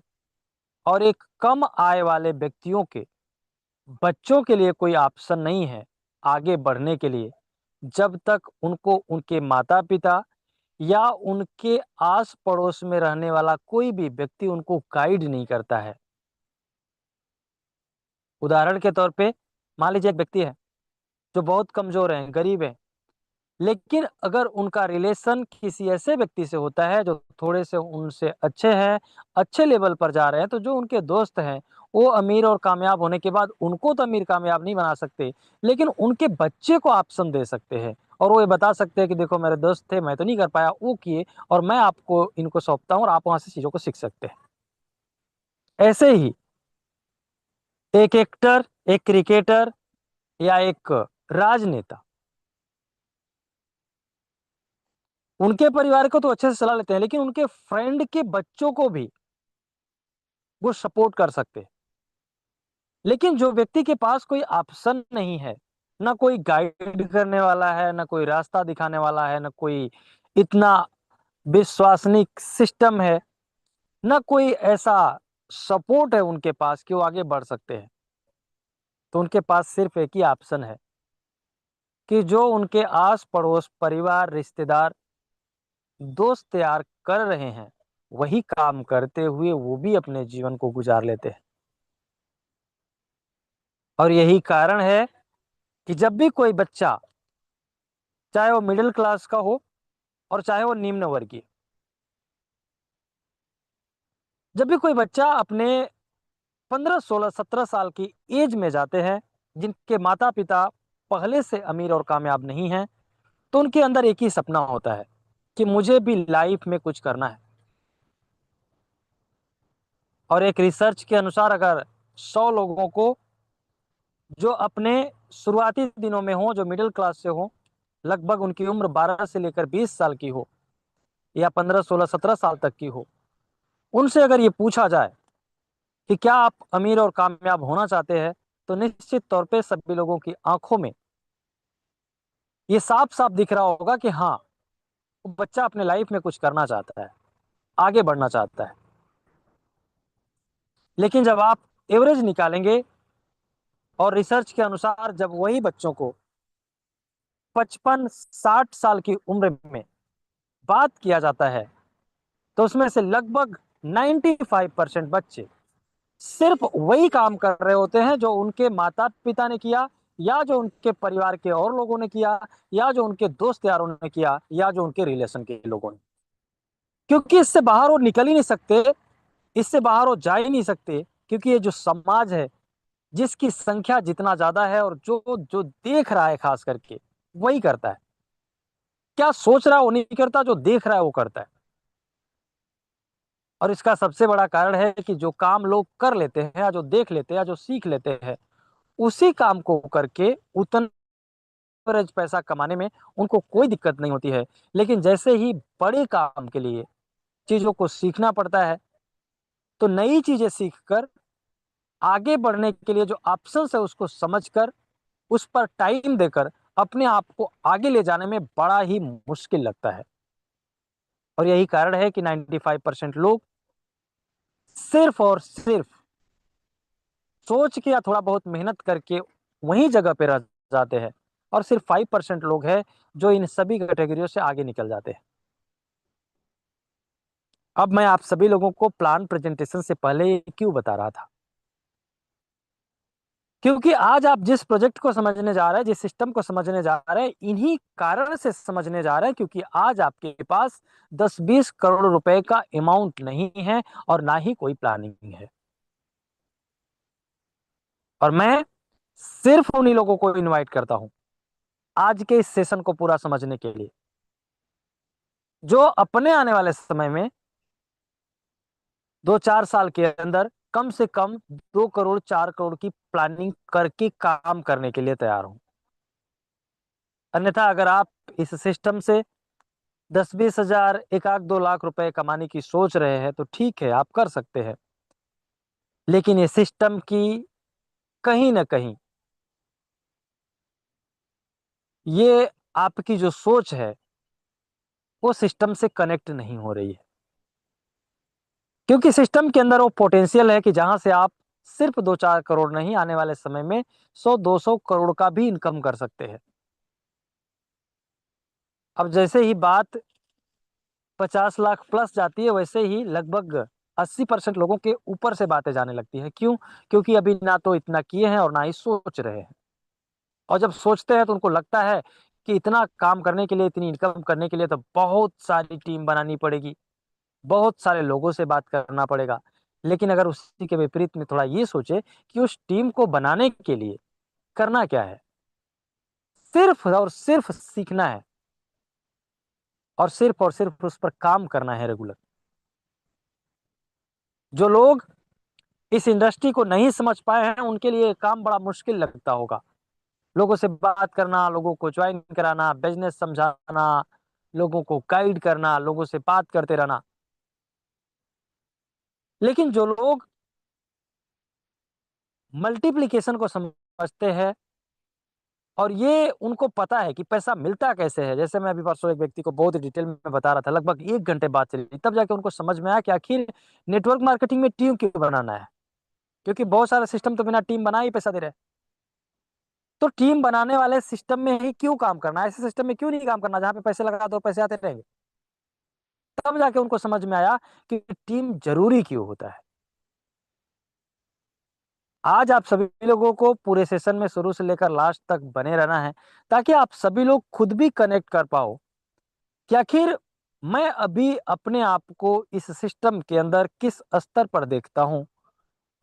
और एक कम आय वाले व्यक्तियों के बच्चों के लिए कोई ऑप्शन नहीं है आगे बढ़ने के लिए, जब तक उनको उनके माता पिता या उनके आस पड़ोस में रहने वाला कोई भी व्यक्ति उनको गाइड नहीं करता है। उदाहरण के तौर पे मान लीजिए एक व्यक्ति है जो बहुत कमजोर है, गरीब है, लेकिन अगर उनका रिलेशन किसी ऐसे व्यक्ति से होता है जो थोड़े से उनसे अच्छे हैं, अच्छे लेवल पर जा रहे हैं, तो जो उनके दोस्त हैं वो अमीर और कामयाब होने के बाद उनको तो अमीर कामयाब नहीं बना सकते, लेकिन उनके बच्चे को ऑप्शन दे सकते हैं और वो ये बता सकते हैं कि देखो मेरे दोस्त थे, मैं तो नहीं कर पाया, वो किए और मैं आपको इनको सौंपता हूँ और आप वहां से चीजों को सीख सकते हैं। ऐसे ही एक एक्टर, एक क्रिकेटर या एक राजनेता उनके परिवार को तो अच्छे से सलाह लेते हैं, लेकिन उनके फ्रेंड के बच्चों को भी वो सपोर्ट कर सकते हैं। लेकिन जो व्यक्ति के पास कोई ऑप्शन नहीं है, ना कोई गाइड करने वाला है, ना कोई रास्ता दिखाने वाला है, ना कोई इतना विश्वसनीय सिस्टम है, ना कोई ऐसा सपोर्ट है उनके पास कि वो आगे बढ़ सकते हैं, तो उनके पास सिर्फ एक ही ऑप्शन है कि जो उनके आस पड़ोस, परिवार, रिश्तेदार, दोस्त तैयार कर रहे हैं, वही काम करते हुए वो भी अपने जीवन को गुजार लेते हैं। और यही कारण है कि जब भी कोई बच्चा, चाहे वो मिडिल क्लास का हो और चाहे वो निम्न वर्गीय, जब भी कोई बच्चा अपने 15, 16, 17 साल की एज में जाते हैं, जिनके माता पिता पहले से अमीर और कामयाब नहीं हैं, तो उनके अंदर एक ही सपना होता है कि मुझे भी लाइफ में कुछ करना है। और एक रिसर्च के अनुसार अगर 100 लोगों को जो अपने शुरुआती दिनों में हो, जो मिडिल क्लास से हो, लगभग उनकी उम्र 12 से लेकर 20 साल की हो या 15, 16, 17 साल तक की हो, उनसे अगर ये पूछा जाए कि क्या आप अमीर और कामयाब होना चाहते हैं, तो निश्चित तौर पे सभी लोगों की आंखों में ये साफ साफ दिख रहा होगा कि हाँ, वो बच्चा अपने लाइफ में कुछ करना चाहता है, आगे बढ़ना चाहता है। लेकिन जब आप एवरेज निकालेंगे और रिसर्च के अनुसार जब वही बच्चों को 55-60 साल की उम्र में बात किया जाता है, तो उसमें से लगभग 95% बच्चे सिर्फ वही काम कर रहे होते हैं जो उनके माता पिता ने किया, या जो उनके परिवार के और लोगों ने किया, या जो उनके दोस्त यारों ने किया, या जो उनके रिलेशन के लोगों ने। क्योंकि इससे बाहर वो निकल ही नहीं सकते, इससे बाहर वो जा ही नहीं सकते, क्योंकि ये जो समाज है, जिसकी संख्या जितना ज्यादा है और जो जो देख रहा है खास करके वही करता है। क्या सोच रहा है वो नहीं करता, जो देख रहा है वो करता है। और इसका सबसे बड़ा कारण है कि जो काम लोग कर लेते हैं या जो देख लेते हैं या जो सीख लेते हैं, उसी काम को करके उतना एवरेज पैसा कमाने में उनको कोई दिक्कत नहीं होती है। लेकिन जैसे ही बड़े काम के लिए चीजों को सीखना पड़ता है, तो नई चीजें सीखकर आगे बढ़ने के लिए जो ऑप्शंस है उसको समझकर, उस पर टाइम देकर अपने आप को आगे ले जाने में बड़ा ही मुश्किल लगता है। और यही कारण है कि 95% लोग सिर्फ और सिर्फ सोच के या थोड़ा बहुत मेहनत करके वहीं जगह पे रह जाते हैं, और सिर्फ 5% लोग हैं जो इन सभी कैटेगरियों से आगे निकल जाते हैं। अब मैं आप सभी लोगों को प्लान प्रेजेंटेशन से पहले ये क्यों बता रहा था? क्योंकि आज आप जिस प्रोजेक्ट को समझने जा रहे हैं, जिस सिस्टम को समझने जा रहे हैं, इन्हीं कारण से समझने जा रहे हैं, क्योंकि आज आपके पास 10-20 करोड़ रुपए का अमाउंट नहीं है और ना ही कोई प्लानिंग है। और मैं सिर्फ उन्हीं लोगों को इनवाइट करता हूं आज के इस सेशन को पूरा समझने के लिए, जो अपने आने वाले समय में 2-4 साल के अंदर कम से कम 2 करोड़ 4 करोड़ की प्लानिंग करके काम करने के लिए तैयार हो। अन्यथा अगर आप इस सिस्टम से 10-20 हजार 1-2 लाख रुपए कमाने की सोच रहे हैं तो ठीक है, आप कर सकते हैं, लेकिन ये सिस्टम की कहीं ना कहीं ये आपकी जो सोच है वो सिस्टम से कनेक्ट नहीं हो रही है, क्योंकि सिस्टम के अंदर वो पोटेंशियल है कि जहां से आप सिर्फ 2-4 करोड़ नहीं, आने वाले समय में 100-200 करोड़ का भी इनकम कर सकते हैं। अब जैसे ही बात 50 लाख प्लस जाती है, वैसे ही लगभग 80% लोगों के ऊपर से बातें जाने लगती है। क्यों? क्योंकि अभी ना तो इतना किए हैं और ना ही सोच रहे हैं। और जब सोचते हैं तो उनको लगता है कि इतना काम करने के लिए, इतनी इनकम करने के लिए तो बहुत सारी टीम बनानी पड़ेगी, बहुत सारे लोगों से बात करना पड़ेगा। लेकिन अगर उसी के विपरीत में थोड़ा ये सोचे कि उस टीम को बनाने के लिए करना क्या है, सिर्फ और सिर्फ सीखना है और सिर्फ उस पर काम करना है रेगुलर। जो लोग इस इंडस्ट्री को नहीं समझ पाए हैं उनके लिए काम बड़ा मुश्किल लगता होगा। लोगों से बात करना, लोगों को ज्वाइन कराना, बिजनेस समझाना, लोगों को गाइड करना, लोगों से बात करते रहना। लेकिन जो लोग मल्टीप्लिकेशन को समझते हैं और ये उनको पता है कि पैसा मिलता कैसे है, जैसे मैं अभी परसों एक व्यक्ति को बहुत डिटेल में बता रहा था, लगभग 1 घंटे बात चली, तब जाके उनको समझ में आया कि आखिर नेटवर्क मार्केटिंग में टीम क्यों बनाना है। क्योंकि बहुत सारे सिस्टम तो बिना टीम बनाए ही पैसा दे रहे हैं। तो टीम बनाने वाले सिस्टम में ही क्यों काम करना है, ऐसे सिस्टम में क्यों नहीं काम करना जहां पे पैसे लगा दो पैसे आते रहेंगे। तब जाके उनको समझ में आया कि टीम जरूरी क्यों होता है। आज आप सभी लोगों को पूरे सेशन में शुरू से लेकर लास्ट तक बने रहना है, ताकि आप सभी लोग खुद भी कनेक्ट कर पाओ कि आखिर मैं अभी अपने आप को इस सिस्टम के अंदर किस स्तर पर देखता हूं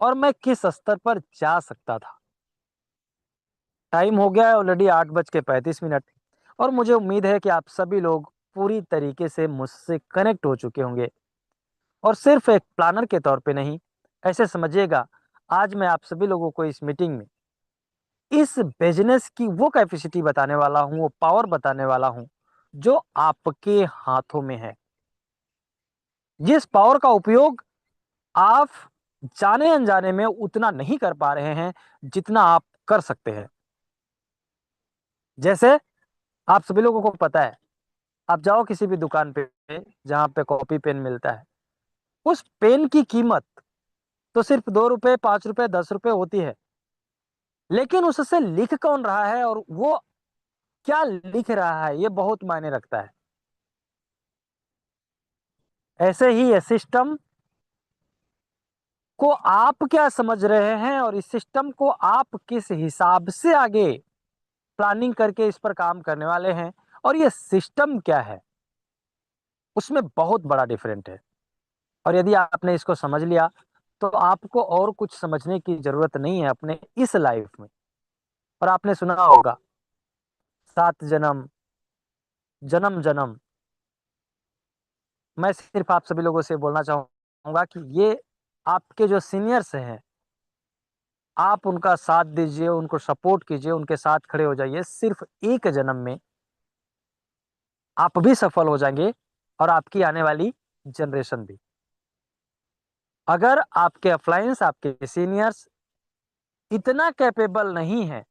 और मैं किस स्तर पर जा सकता था। टाइम हो गया है ऑलरेडी 8:35 और मुझे उम्मीद है कि आप सभी लोग पूरी तरीके से मुझसे कनेक्ट हो चुके होंगे। और सिर्फ एक प्लानर के तौर पे नहीं, ऐसे समझिएगा, आज मैं आप सभी लोगों को इस मीटिंग में इस बिजनेस की वो कैपेसिटी बताने वाला हूं, वो पावर बताने वाला हूं जो आपके हाथों में है। जिस पावर का उपयोग आप जाने अनजाने में उतना नहीं कर पा रहे हैं जितना आप कर सकते हैं। जैसे आप सभी लोगों को पता है, आप जाओ किसी भी दुकान पे जहां पे कॉपी पेन मिलता है, उस पेन की कीमत तो सिर्फ 2 रुपए, 5 रुपए, 10 रुपए होती है, लेकिन उससे लिख कौन रहा है और वो क्या लिख रहा है ये बहुत मायने रखता है। ऐसे ही ये सिस्टम को आप क्या समझ रहे हैं और इस सिस्टम को आप किस हिसाब से आगे प्लानिंग करके इस पर काम करने वाले हैं, और ये सिस्टम क्या है, उसमें बहुत बड़ा डिफरेंट है। और यदि आपने इसको समझ लिया तो आपको और कुछ समझने की जरूरत नहीं है अपने इस लाइफ में। और आपने सुना होगा 7 जन्म, जन्म जन्म। मैं सिर्फ आप सभी लोगों से बोलना चाहूंगा कि ये आपके जो सीनियर्स हैं, आप उनका साथ दीजिए, उनको सपोर्ट कीजिए, उनके साथ खड़े हो जाइए। सिर्फ एक जन्म में आप भी सफल हो जाएंगे और आपकी आने वाली जनरेशन भी। अगर आपके अपलायंस, आपके सीनियर्स इतना कैपेबल नहीं है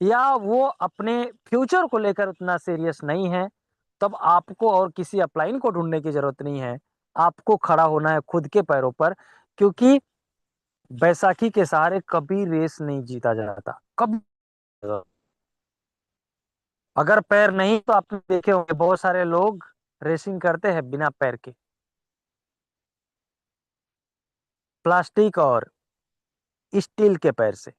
या वो अपने फ्यूचर को लेकर उतना सीरियस नहीं है, तब आपको और किसी अपलाइन को ढूंढने की जरूरत नहीं है। आपको खड़ा होना है खुद के पैरों पर, क्योंकि बैसाखी के सहारे कभी रेस नहीं जीता जाता, कभी। अगर पैर नहीं तो आपने देखे होंगे बहुत सारे लोग रेसिंग करते हैं बिना पैर के, प्लास्टिक और स्टील के पैर से।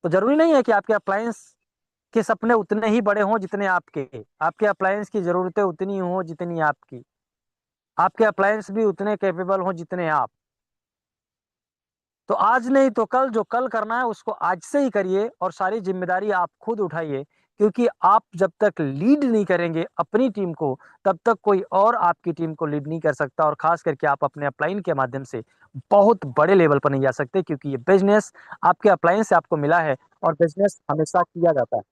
तो जरूरी नहीं है कि आपके अप्लायंस के सपने उतने ही बड़े हों जितने आपके, आपके अप्लायंस की जरूरतें उतनी हों जितनी आपकी, आपके अप्लायंस भी उतने कैपेबल हों जितने आप। तो आज नहीं तो कल, जो कल करना है उसको आज से ही करिए और सारी जिम्मेदारी आप खुद उठाइए, क्योंकि आप जब तक लीड नहीं करेंगे अपनी टीम को, तब तक कोई और आपकी टीम को लीड नहीं कर सकता। और खास करके आप अपने अपलाइन के माध्यम से बहुत बड़े लेवल पर नहीं जा सकते, क्योंकि ये बिजनेस आपके अपलाइन से आपको मिला है और बिजनेस हमेशा किया जाता है,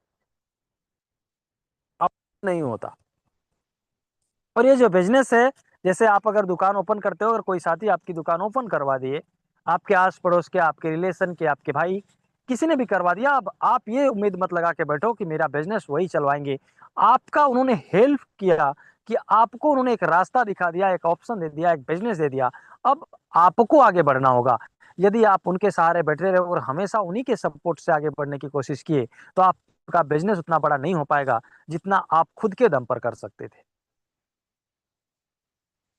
अब नहीं होता। और ये जो बिजनेस है, जैसे आप अगर दुकान ओपन करते हो और कोई साथी आपकी दुकान ओपन करवा दिए, आपके आस पड़ोस के, आपके रिलेशन के, आपके भाई, किसी ने भी करवा दिया, अब आप ये उम्मीद मत लगा के बैठो कि मेरा बिजनेस वही चलवाएंगे। आपका उन्होंने हेल्प किया, कि आपको उन्होंने एक रास्ता दिखा दिया, एक ऑप्शन दे दिया, एक बिजनेस दे दिया। अब आपको आगे बढ़ना होगा। यदि आप उनके सहारे बैठे रहे और हमेशा उन्हीं के सपोर्ट से आगे बढ़ने की कोशिश किए, तो आपका बिजनेस उतना बड़ा नहीं हो पाएगा जितना आप खुद के दम पर कर सकते थे।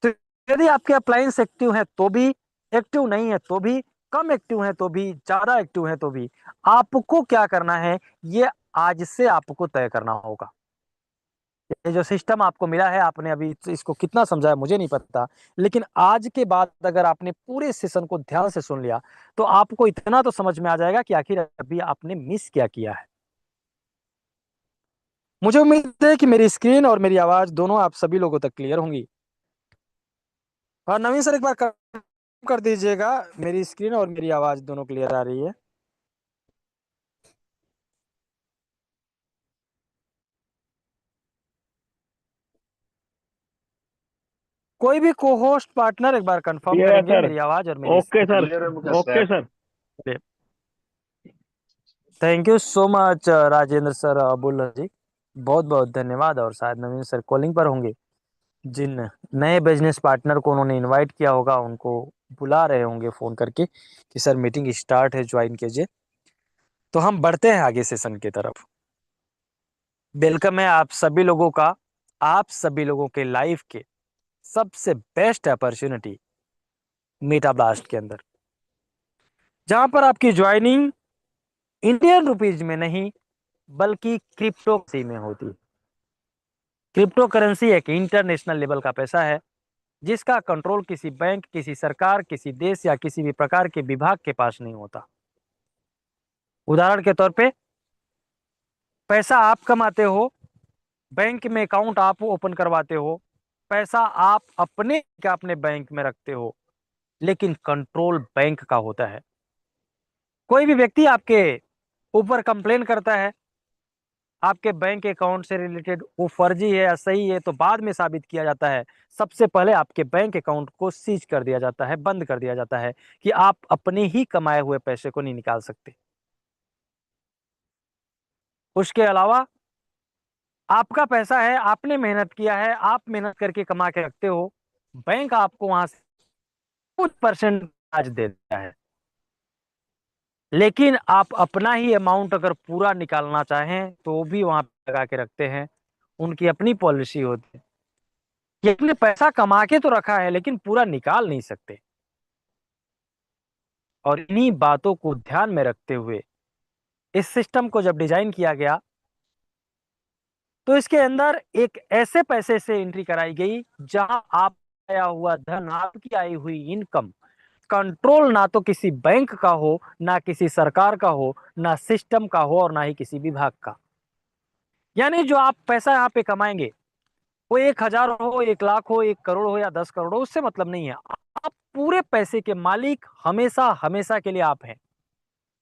तो यदि आपके अप्लायंस एक्टिव है तो भी, एक्टिव नहीं है तो भी, कम एक्टिव है तो भी, ज्यादा एक्टिव है तो भी, आपको क्या करना है ये आज से आपको तय करना होगा। ये जो सिस्टम आपको मिला है, आपने अभी इसको कितना समझा है मुझे नहीं पता, लेकिन आज के बाद अगर आपने पूरे सेशन को ध्यान से सुन लिया तो आपको इतना तो समझ में आ जाएगा कि आखिर अभी आपने मिस क्या किया है। मुझे उम्मीद है कि मेरी स्क्रीन और मेरी आवाज दोनों आप सभी लोगों तक क्लियर होंगी। और नवीन सर, एक बार कर दीजिएगा, मेरी स्क्रीन और मेरी आवाज दोनों क्लियर आ रही है। कोई भी को होस्ट पार्टनर एक बार कंफर्म क्लियर है करेंगे सर। मेरी आवाज और मेरी ओके सर। क्लियर है Mukesh okay sir. Sir. Thank you so much Rajendra sir, Abul ji, बहुत बहुत धन्यवाद। और शायद नवीन सर कॉलिंग पर होंगे, जिन नए बिजनेस पार्टनर को उन्होंने इनवाइट किया होगा उनको बुला रहे होंगे फोन करके कि सर मीटिंग स्टार्ट है, ज्वाइन कीजिए। तो हम बढ़ते हैं आगे सेशन की तरफ। वेलकम है आप सभी लोगों का, आप सभी लोगों के लाइफ के सबसे बेस्ट अपॉर्चुनिटी मीटा ब्लास्ट के अंदर, जहां पर आपकी ज्वाइनिंग इंडियन रुपीज में नहीं बल्कि क्रिप्टो करेंसी में होती है। क्रिप्टो करेंसी एक इंटरनेशनल लेवल का पैसा है, जिसका कंट्रोल किसी बैंक, किसी सरकार, किसी देश या किसी भी प्रकार के विभाग के पास नहीं होता। उदाहरण के तौर पे, पैसा आप कमाते हो, बैंक में अकाउंट आप ओपन करवाते हो, पैसा आप अपने बैंक में रखते हो, लेकिन कंट्रोल बैंक का होता है। कोई भी व्यक्ति आपके ऊपर कंप्लेन करता है आपके बैंक अकाउंट से रिलेटेड, वो फर्जी है या सही है तो बाद में साबित किया जाता है। सबसे पहले आपके बैंक अकाउंट को सीज कर दिया जाता है, बंद कर दिया जाता है, कि आप अपने ही कमाए हुए पैसे को नहीं निकाल सकते। उसके अलावा आपका पैसा है, आपने मेहनत किया है, आप मेहनत करके कमा के रखते हो, बैंक आपको वहां से कुछ परसेंट ब्याज देता है, लेकिन आप अपना ही अमाउंट अगर पूरा निकालना चाहें तो भी वहां पे लगा के रखते हैं। उनकी अपनी पॉलिसी होती है कि आपने पैसा कमा के तो रखा है लेकिन पूरा निकाल नहीं सकते। और इन्हीं बातों को ध्यान में रखते हुए इस सिस्टम को जब डिजाइन किया गया, तो इसके अंदर एक ऐसे पैसे से एंट्री कराई गई जहां आप आया हुआ धन, आपकी आई हुई इनकम, कंट्रोल ना तो किसी बैंक का हो, ना किसी सरकार का हो, ना सिस्टम का हो, और ना ही किसी विभाग का। यानी जो आप पैसा यहाँ पे कमाएंगे, वो 1,000 हो, 1 लाख हो, 1 करोड़ हो या 10 करोड़ हो, उससे मतलब नहीं है। आप पूरे पैसे के मालिक हमेशा हमेशा के लिए आप हैं,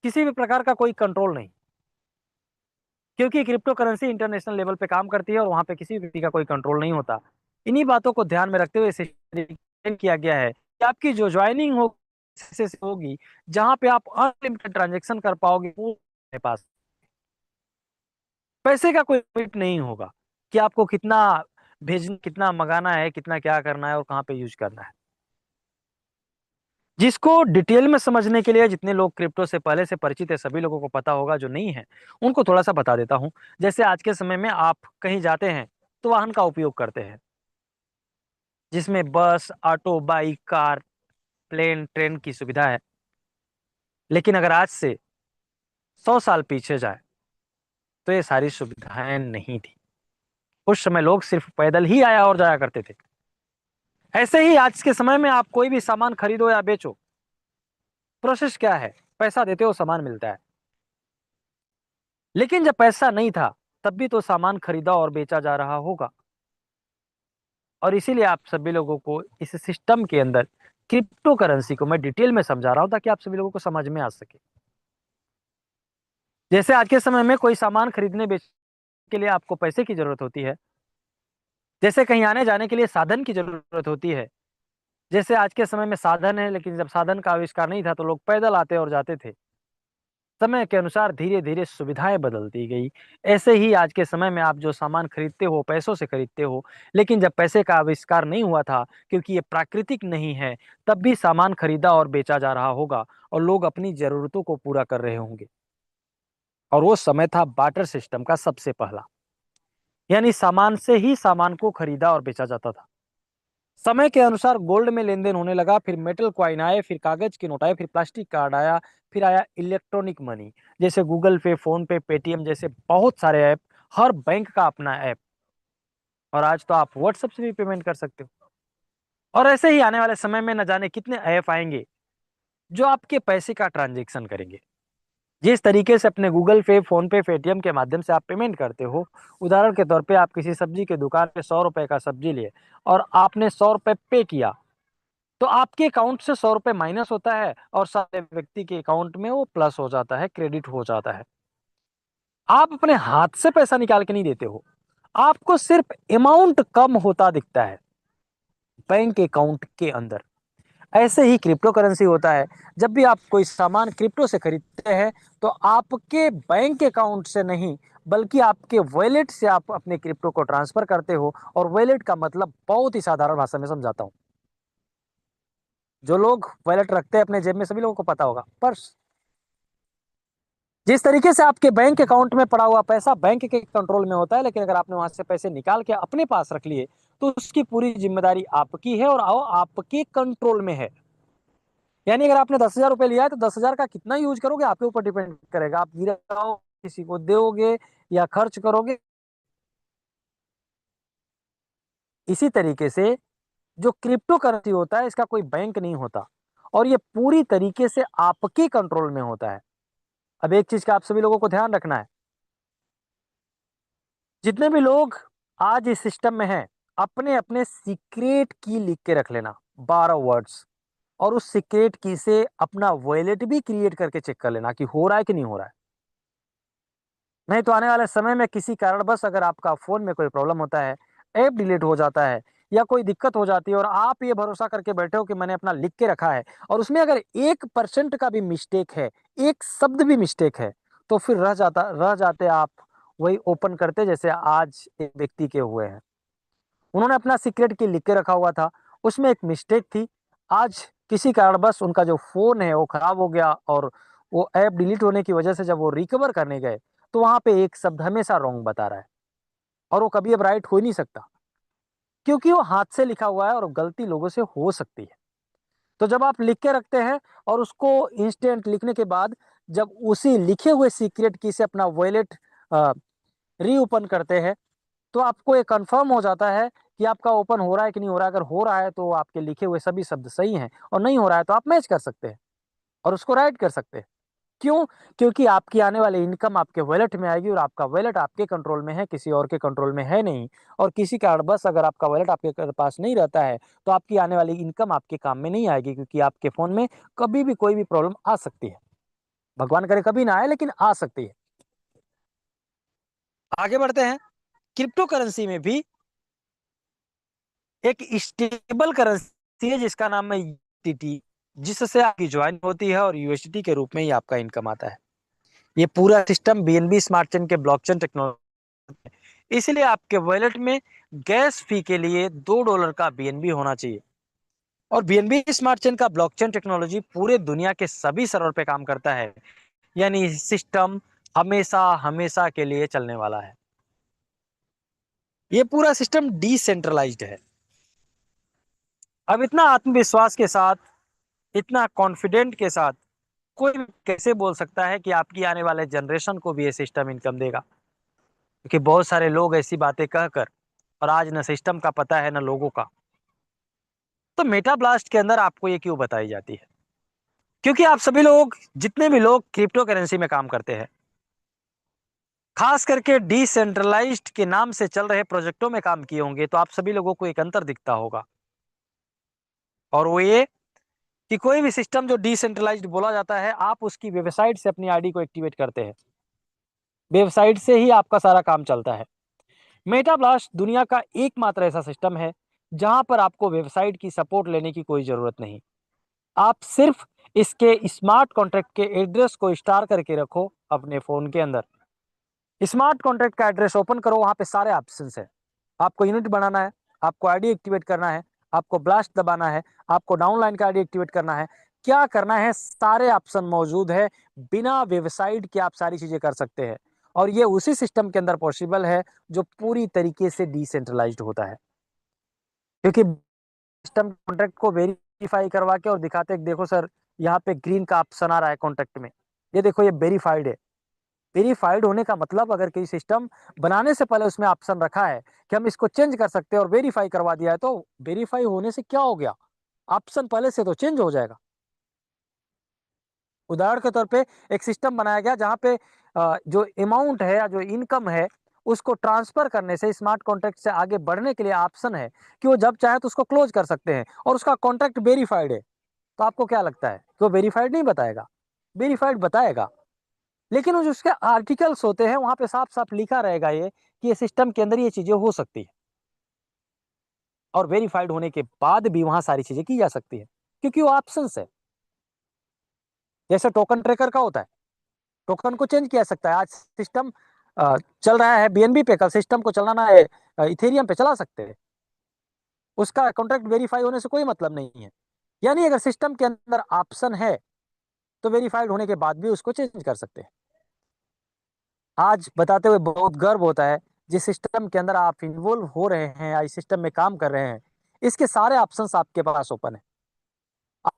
किसी भी प्रकार का कोई कंट्रोल नहीं, क्योंकि क्रिप्टो करेंसी इंटरनेशनल लेवल पे काम करती है और वहां पे किसी व्यक्ति का कोई कंट्रोल नहीं होता। इन्हीं बातों को ध्यान में रखते हुए इसे डिजाइन किया गया है कि आपकी जो ज्वाइनिंग होगी, जहां पे आप अनलिमिटेड ट्रांजेक्शन कर पाओगे, पूरे पास पैसे का कोई लिमिट नहीं होगा कि आपको कितना भेजना, कितना मंगाना है, कितना क्या करना है और कहाँ पे यूज करना है। जिसको डिटेल में समझने के लिए जितने लोग क्रिप्टो से पहले से परिचित है सभी लोगों को पता होगा, जो नहीं है उनको थोड़ा सा बता देता हूं। जैसे आज के समय में आप कहीं जाते हैं तो वाहन का उपयोग करते हैं, जिसमें bus, auto, bike, car, plane, train की सुविधा है। लेकिन अगर आज से 100 साल पीछे जाए तो ये सारी सुविधाएं नहीं थी। उस समय लोग सिर्फ पैदल ही आया और जाया करते थे। ऐसे ही आज के समय में आप कोई भी सामान खरीदो या बेचो, प्रोसेस क्या है? पैसा देते हो, सामान मिलता है। लेकिन जब पैसा नहीं था तब भी तो सामान खरीदा और बेचा जा रहा होगा। और इसीलिए आप सभी लोगों को इस सिस्टम के अंदर क्रिप्टो करेंसी को मैं डिटेल में समझा रहा हूं ताकि आप सभी लोगों को समझ में आ सके। जैसे आज के समय में कोई सामान खरीदने बेचने के लिए आपको पैसे की जरूरत होती है, जैसे कहीं आने जाने के लिए साधन की जरूरत होती है। जैसे आज के समय में साधन है, लेकिन जब साधन का आविष्कार नहीं था तो लोग पैदल आते और जाते थे। समय के अनुसार धीरे धीरे सुविधाएं बदलती गई। ऐसे ही आज के समय में आप जो सामान खरीदते हो पैसों से खरीदते हो, लेकिन जब पैसे का आविष्कार नहीं हुआ था, क्योंकि ये प्राकृतिक नहीं है, तब भी सामान खरीदा और बेचा जा रहा होगा और लोग अपनी जरूरतों को पूरा कर रहे होंगे। और वो समय था बार्टर सिस्टम का सबसे पहला, यानी सामान से ही सामान को खरीदा और बेचा जाता था। समय के अनुसार गोल्ड में लेन देन होने लगा, फिर मेटल क्वाइन आए, फिर कागज के नोट आए, फिर प्लास्टिक कार्ड आया, फिर आया इलेक्ट्रॉनिक मनी, जैसे गूगल पे, फोन पे, पेटीएम जैसे बहुत सारे ऐप, हर बैंक का अपना ऐप। और आज तो आप व्हाट्सएप से भी पेमेंट कर सकते हो। और ऐसे ही आने वाले समय में न जाने कितने ऐप आएंगे जो आपके पैसे का ट्रांजेक्शन करेंगे। जिस तरीके से अपने गूगल पे, फोन पे, पेटीएम के माध्यम से आप पेमेंट करते हो, उदाहरण के तौर पे आप किसी सब्जी के दुकान पे 100 रुपए का सब्जी लिए और आपने 100 रुपए पे किया, तो आपके अकाउंट से 100 रुपए माइनस होता है और सारे व्यक्ति के अकाउंट में वो प्लस हो जाता है, क्रेडिट हो जाता है। आप अपने हाथ से पैसा निकाल के नहीं देते हो, आपको सिर्फ अमाउंट कम होता दिखता है बैंक अकाउंट के अंदर। ऐसे ही क्रिप्टो करेंसी होता है। जब भी आप कोई सामान क्रिप्टो से खरीदते हैं तो आपके बैंक अकाउंट से नहीं, बल्कि आपके वॉलेट से आप अपने क्रिप्टो को ट्रांसफर करते हो। और वॉलेट का मतलब बहुत ही साधारण भाषा में समझाता हूं। जो लोग वॉलेट रखते हैं अपने जेब में, सभी लोगों को पता होगा, पर्स। जिस तरीके से आपके बैंक अकाउंट में पड़ा हुआ पैसा बैंक के कंट्रोल में होता है, लेकिन अगर आपने वहां से पैसे निकाल के अपने पास रख लिए तो उसकी पूरी जिम्मेदारी आपकी है और आपके कंट्रोल में है। यानी अगर आपने 10,000 रुपए लिया है तो 10,000 का कितना यूज करोगे आपके ऊपर डिपेंड करेगा। आप गिराओ, किसी को दोगे या खर्च करोगे। इसी तरीके से जो क्रिप्टो करेंसी होता है, इसका कोई बैंक नहीं होता और ये पूरी तरीके से आपके कंट्रोल में होता है। अब एक चीज का आप सभी लोगों को ध्यान रखना है, जितने भी लोग आज इस सिस्टम में हैं, अपने अपने सीक्रेट की लिख के रख लेना, 12 वर्ड्स। और उस सीक्रेट की से अपना वॉलेट भी क्रिएट करके चेक कर लेना कि हो रहा है कि नहीं हो रहा है। नहीं तो आने वाले समय में किसी कारणवश अगर आपका फोन में कोई प्रॉब्लम होता है, ऐप डिलीट हो जाता है या कोई दिक्कत हो जाती है और आप ये भरोसा करके बैठे हो कि मैंने अपना लिख के रखा है, और उसमें अगर 1% का भी मिस्टेक है, एक शब्द भी मिस्टेक है, तो फिर रह जाते आप वही ओपन करते जैसे आज एक व्यक्ति के हुए हैं। उन्होंने अपना सीक्रेट की लिख के रखा हुआ था, उसमें एक मिस्टेक थी। आज किसी कारणवश उनका जो फोन है वो खराब हो गया और वो ऐप डिलीट होने की वजह से जब वो रिकवर करने गए तो वहां पे एक शब्द हमेशा रॉन्ग बता रहा है और वो कभी अब राइट हो ही नहीं सकता, क्योंकि वो हाथ से लिखा हुआ है और गलती लोगों से हो सकती है। तो जब आप लिख के रखते हैं और उसको इंस्टेंट लिखने के बाद जब उसी लिखे हुए सीक्रेट की से अपना वॉलेट रीओपन करते हैं, तो आपको ये कंफर्म हो जाता है कि आपका ओपन हो रहा है कि नहीं हो रहा है। अगर हो रहा है तो आपके लिखे हुए सभी शब्द सही हैं, और नहीं हो रहा है तो आप मैच कर सकते हैं और उसको राइट कर सकते हैं। क्यों? क्योंकि आपकी आने वाली इनकम आपके वॉलेट में आएगी और आपका वॉलेट आपके कंट्रोल में है, किसी और के कंट्रोल में है नहीं। और किसी कारणवश अगर आपका वॉलेट आपके पास नहीं रहता है तो आपकी आने वाली इनकम आपके काम में नहीं आएगी, क्योंकि आपके फोन में कभी भी कोई भी प्रॉब्लम आ सकती है। भगवान करे कभी ना आए, लेकिन आ सकती है। आगे बढ़ते हैं। क्रिप्टो करेंसी में भी एक स्टेबल करेंसी है जिसका नाम है यूएसडीटी, जिससे आपकी ज्वाइन होती है और यूएसडीटी के रूप में ही आपका इनकम आता है। ये पूरा सिस्टम बीएनबी स्मार्ट चेन के ब्लॉकचेन टेक्नोलॉजी, इसलिए आपके वॉलेट में गैस फी के लिए $2 का बीएनबी होना चाहिए। और बीएनबी स्मार्ट चेन का ब्लॉकचेन टेक्नोलॉजी पूरे दुनिया के सभी सर्वर पे काम करता है, यानी सिस्टम हमेशा हमेशा के लिए चलने वाला है। ये पूरा सिस्टम डिसेंट्रलाइज्ड है। अब इतना आत्मविश्वास के साथ, इतना कॉन्फिडेंट के साथ कोई भी कैसे बोल सकता है कि आपकी आने वाले जनरेशन को भी ये सिस्टम इनकम देगा? क्योंकि बहुत सारे लोग ऐसी बातें कहकर, और आज न सिस्टम का पता है न लोगों का। तो मेटा ब्लास्ट के अंदर आपको ये क्यों बताई जाती है? क्योंकि आप सभी लोग, जितने भी लोग क्रिप्टो करेंसी में काम करते हैं, खास करके डिसेंट्रलाइज्ड के नाम से चल रहे प्रोजेक्टों में काम किए होंगे, तो आप सभी लोगों को एक अंतर दिखता होगा, और वो ये कि कोई भी सिस्टम जो डिसेंट्रलाइज्ड बोला जाता है, आप उसकी वेबसाइट से अपनी आईडी को एक्टिवेट करते हैं, वेबसाइट से ही आपका सारा काम चलता है। मेटा ब्लास्ट दुनिया का एकमात्र ऐसा सिस्टम है जहां पर आपको वेबसाइट की सपोर्ट लेने की कोई जरूरत नहीं। आप सिर्फ इसके स्मार्ट कॉन्ट्रैक्ट के एड्रेस को स्टार करके रखो अपने फोन के अंदर। स्मार्ट कॉन्ट्रैक्ट का एड्रेस ओपन करो, वहां पे सारे ऑप्शंस है। आपको यूनिट बनाना है, आपको आईडी एक्टिवेट करना है, आपको ब्लास्ट दबाना है, आपको डाउनलाइन का आईडी एक्टिवेट करना है, क्या करना है, सारे ऑप्शन मौजूद है। बिना वेबसाइट के आप सारी चीजें कर सकते हैं, और ये उसी सिस्टम के अंदर पॉसिबल है जो पूरी तरीके से डिसेंट्रलाइज्ड होता है। क्योंकि सिस्टम कॉन्ट्रैक्ट को वेरीफाई करवा के और दिखाते हैं, देखो सर यहाँ पे ग्रीन का ऑप्शन आ रहा है कॉन्ट्रैक्ट में, ये देखो ये वेरीफाइड है। वेरीफाइड होने का मतलब, अगर कोई सिस्टम बनाने से पहले उसमें ऑप्शन रखा है कि हम इसको चेंज कर सकते हैं और वेरीफाई करवा दिया है, तो वेरीफाई होने से क्या हो गया, ऑप्शन पहले से तो चेंज हो जाएगा। उदाहरण के तौर पे एक सिस्टम बनाया गया जहां पे जो अमाउंट है या जो इनकम है उसको ट्रांसफर करने से, स्मार्ट कॉन्ट्रैक्ट से आगे बढ़ने के लिए ऑप्शन है कि वो जब चाहे तो उसको क्लोज कर सकते हैं, और उसका कॉन्ट्रैक्ट वेरीफाइड है। तो आपको क्या लगता है कि वो वेरीफाइड नहीं बताएगा? वेरीफाइड बताएगा, लेकिन वो जो उसके आर्टिकल्स होते हैं वहां पे साफ साफ लिखा रहेगा ये कि ये सिस्टम के अंदर ये चीजें हो सकती है, और वेरीफाइड होने के बाद भी वहां सारी चीजें की जा सकती है, क्योंकि वो ऑप्शंस है। जैसे टोकन ट्रेकर का होता है, टोकन को चेंज किया सकता है। आज सिस्टम चल रहा है बीएनबी पे, कल सिस्टम को चलाना है इथेरियम पे, चला सकते हैं। उसका कॉन्ट्रैक्ट वेरीफाई होने से कोई मतलब नहीं है। यानी अगर सिस्टम के अंदर ऑप्शन है तो वेरीफाइड होने के बाद भी उसको चेंज कर सकते हैं। आज बताते हुए बहुत गर्व होता है, जिस सिस्टम के अंदर आप इन्वॉल्व हो रहे हैं या इस सिस्टम में काम कर रहे हैं, इसके सारे ऑप्शंस आपके पास ओपन है।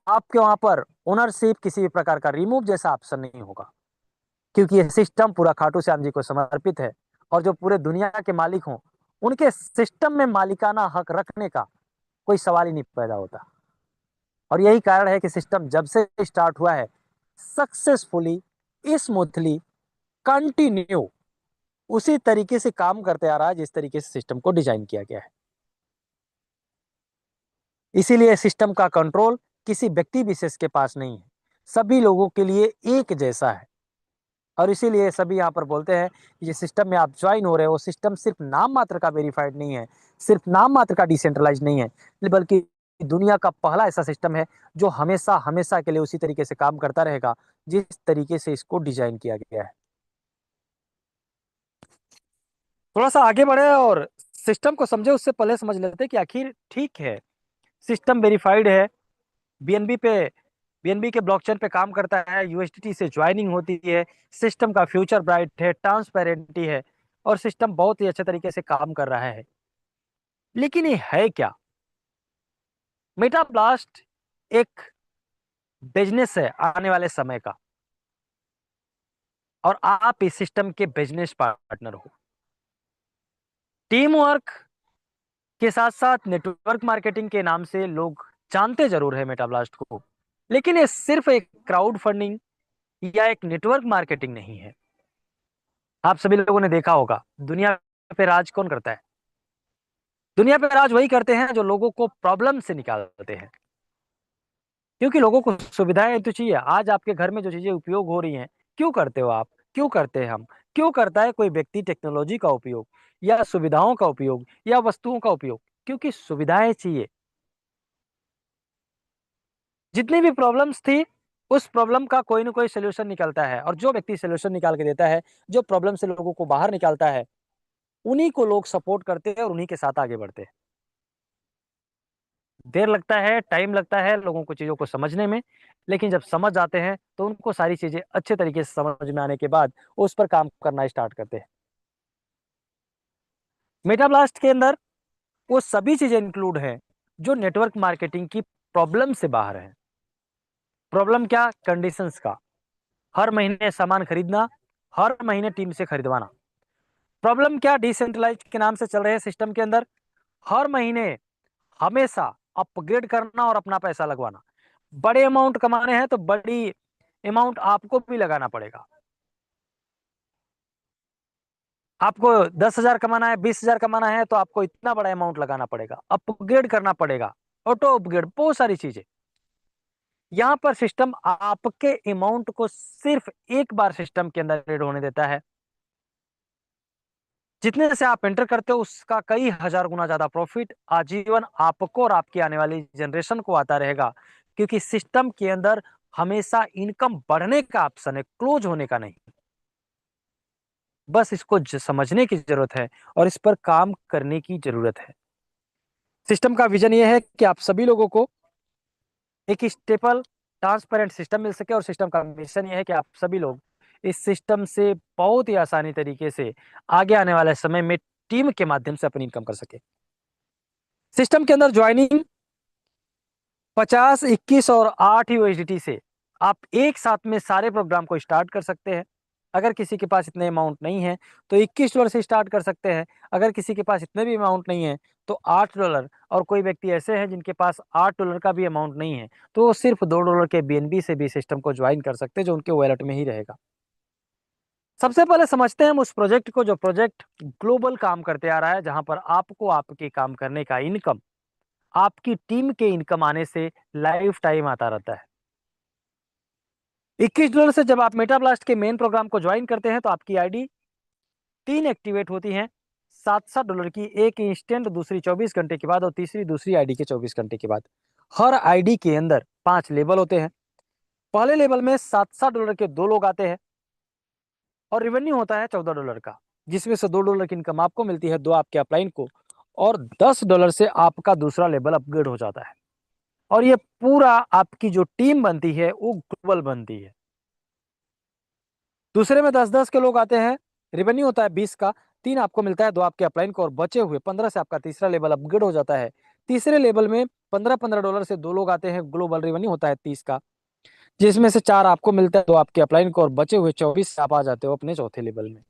आपके वहां पर ओनरशिप किसी भी प्रकार का रिमूव जैसा ऑप्शन नहीं होगा, क्योंकि ये सिस्टम पूरा खाटू श्याम जी को समर्पित है, और जो पूरे दुनिया के मालिक हों उनके सिस्टम में मालिकाना हक रखने का कोई सवाल ही नहीं पैदा होता। और यही कारण है कि सिस्टम जब से स्टार्ट हुआ है, सक्सेसफुली, स्मूथली, कंटिन्यू उसी तरीके से काम करते आ रहा है जिस तरीके से सिस्टम को डिजाइन किया गया है। इसीलिए सिस्टम का कंट्रोल किसी व्यक्ति विशेष के पास नहीं है, सभी लोगों के लिए एक जैसा है। और इसीलिए सभी यहाँ पर बोलते हैं कि ये सिस्टम में आप ज्वाइन हो रहे हो, सिस्टम सिर्फ नाम मात्र का वेरीफाइड नहीं है, सिर्फ नाम मात्र का डिसेंट्रलाइज नहीं है, बल्कि दुनिया का पहला ऐसा सिस्टम है जो हमेशा हमेशा के लिए उसी तरीके से काम करता रहेगा जिस तरीके से इसको डिजाइन किया गया है। थोड़ा सा आगे बढ़े और सिस्टम को समझे, उससे पहले समझ लेते हैं कि आखिर ठीक है, सिस्टम वेरीफाइड है, बीएनबी पे, बीएनबी के ब्लॉकचेन पे काम करता है, यूएसडीटी से ज्वाइनिंग होती है, सिस्टम का फ्यूचर ब्राइट है, ट्रांसपेरेंटी है, और सिस्टम बहुत ही अच्छे तरीके से काम कर रहा है। लेकिन ये है क्या? मेटा ब्लास्ट एक बिजनेस है आने वाले समय का, और आप इस सिस्टम के बिजनेस पार्टनर हो। टीम वर्क के साथ साथ नेटवर्क मार्केटिंग के नाम से लोग जानते जरूर है मेटा ब्लास्ट को, लेकिन ये सिर्फ एक क्राउड फंडिंग या एक नेटवर्क मार्केटिंग नहीं है। आप सभी लोगों ने देखा होगा, दुनिया पे राज कौन करता है? दुनिया पे राज वही करते हैं जो लोगों को प्रॉब्लम से निकालते हैं, क्योंकि लोगों को सुविधाएं तो चाहिए। आज आपके घर में जो चीजें उपयोग हो रही हैं, क्यों करते हो आप, क्यों करते हैं हम, क्यों करता है कोई व्यक्ति टेक्नोलॉजी का उपयोग या सुविधाओं का उपयोग या वस्तुओं का उपयोग? क्योंकि सुविधाएं चाहिए। जितनी भी प्रॉब्लम्स थी, उस प्रॉब्लम का कोई ना कोई सोल्यूशन निकलता है, और जो व्यक्ति सोल्यूशन निकाल के देता है, जो प्रॉब्लम से लोगों को बाहर निकालता है, उन्हीं को लोग सपोर्ट करते हैं और उन्हीं के साथ आगे बढ़ते हैं। देर लगता है, टाइम लगता है लोगों को चीज़ों को समझने में, लेकिन जब समझ आते हैं तो उनको सारी चीज़ें अच्छे तरीके से समझ में आने के बाद उस पर काम करना स्टार्ट करते हैं। मेटाब्लास्ट के अंदर वो सभी चीज़ें इंक्लूड हैं जो नेटवर्क मार्केटिंग की प्रॉब्लम से बाहर है। प्रॉब्लम क्या? कंडीशंस का। हर महीने सामान खरीदना, हर महीने टीम से खरीदवाना। प्रॉब्लम क्या? डिसेंट्रलाइज्ड के नाम से चल रहे सिस्टम के अंदर हर महीने हमेशा अपग्रेड करना और अपना पैसा लगवाना। बड़े अमाउंट कमाने हैं तो बड़ी अमाउंट आपको भी लगाना पड़ेगा। आपको 10,000 कमाना है, 20,000 कमाना है तो आपको इतना बड़ा अमाउंट लगाना पड़ेगा, अपग्रेड करना पड़ेगा, ऑटो अपग्रेड, बहुत सारी चीजें। यहां पर सिस्टम आपके अमाउंट को सिर्फ एक बार सिस्टम के अंदर एड होने देता है। जितने से आप एंटर करते हो उसका कई हजार गुना ज्यादा प्रॉफिट आजीवन आपको और आपकी आने वाली जनरेशन को आता रहेगा, क्योंकि सिस्टम के अंदर हमेशा इनकम बढ़ने का ऑप्शन है, क्लोज होने का नहीं। बस इसको समझने की जरूरत है और इस पर काम करने की जरूरत है। सिस्टम का विजन यह है कि आप सभी लोगों को एक स्टेबल ट्रांसपेरेंट सिस्टम मिल सके, और सिस्टम का मिशन यह है कि आप सभी लोग इस सिस्टम से बहुत ही आसानी तरीके से आगे आने वाले समय में टीम के माध्यम से अपनी इनकम कर सके। सिस्टम के अंदर ज्वाइनिंग 50, 21 और 8 यूएसडीटी से आप एक साथ में सारे प्रोग्राम को स्टार्ट कर सकते हैं। अगर किसी के पास इतने अमाउंट नहीं है तो $21 से स्टार्ट कर सकते हैं। अगर किसी के पास इतने भी अमाउंट नहीं है तो $8, और कोई व्यक्ति ऐसे हैं जिनके पास $8 का भी अमाउंट नहीं है तो वो सिर्फ $2 के बीएनबी से भी सिस्टम को ज्वाइन कर सकते हैं, जो उनके वॉलेट में ही रहेगा। सबसे पहले समझते हैं हम उस प्रोजेक्ट को, जो प्रोजेक्ट ग्लोबल काम करते आ रहा है, जहां पर आपको आपके काम करने का इनकम आपकी टीम के इनकम आने से लाइफ टाइम आता रहता है। $21 से जब आप मेटाब्लास्ट के मेन प्रोग्राम को ज्वाइन करते हैं तो आपकी आईडी 3 एक्टिवेट होती हैं। $7 की, एक इंस्टेंट, दूसरी 24 घंटे के बाद और तीसरी दूसरी आईडी के 24 घंटे के बाद। हर आईडी के अंदर 5 लेवल होते हैं। पहले लेवल में $7 के 2 लोग आते हैं और रेवेन्यू होता है $14 का, जिसमें से $2 की इनकम आपको मिलती है, 2 आपके अपलाइन को, और $10 से आपका दूसरा लेवल अपग्रेड हो जाता है। और ये पूरा आपकी जो टीम बनती है वो ग्लोबल बनती है। दूसरे में 10-10 के लोग आते हैं, रेवेन्यू होता है 20 का, 3 आपको मिलता है, 2 आपके अपलाइन को, और बचे हुए 15 से आपका तीसरा लेवल अपग्रेड हो जाता है। तीसरे लेवल में $15-15 से 2 लोग आते हैं, ग्लोबल रेवेन्यू होता है 30 का, जिसमें से 4 आपको मिलता है, 2 आपके अपलाइन को, और बचे हुए 24 से आप आ जाते हो अपने चौथे लेवल में।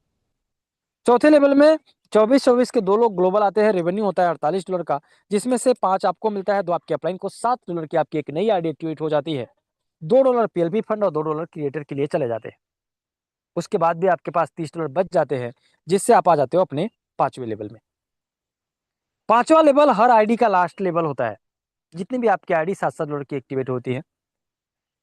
चौथे लेवल में 24-24 के 2 लोग ग्लोबल आते हैं, रेवेन्यू होता है $48 का, जिसमें से 5 आपको मिलता है, 2 आपके अपलाइन को, $7 की आपकी एक नई आईडी एक्टिवेट हो जाती है, $2 पीएलपी फंड और $2 क्रिएटर के लिए चले जाते हैं। उसके बाद भी आपके पास $30 बच जाते हैं, जिससे आप आ जाते हो अपने 5वें लेवल में। 5वां लेवल हर आईडी का लास्ट लेवल होता है। जितनी भी आपकी आईडी $7-7 की एक्टिवेट होती है,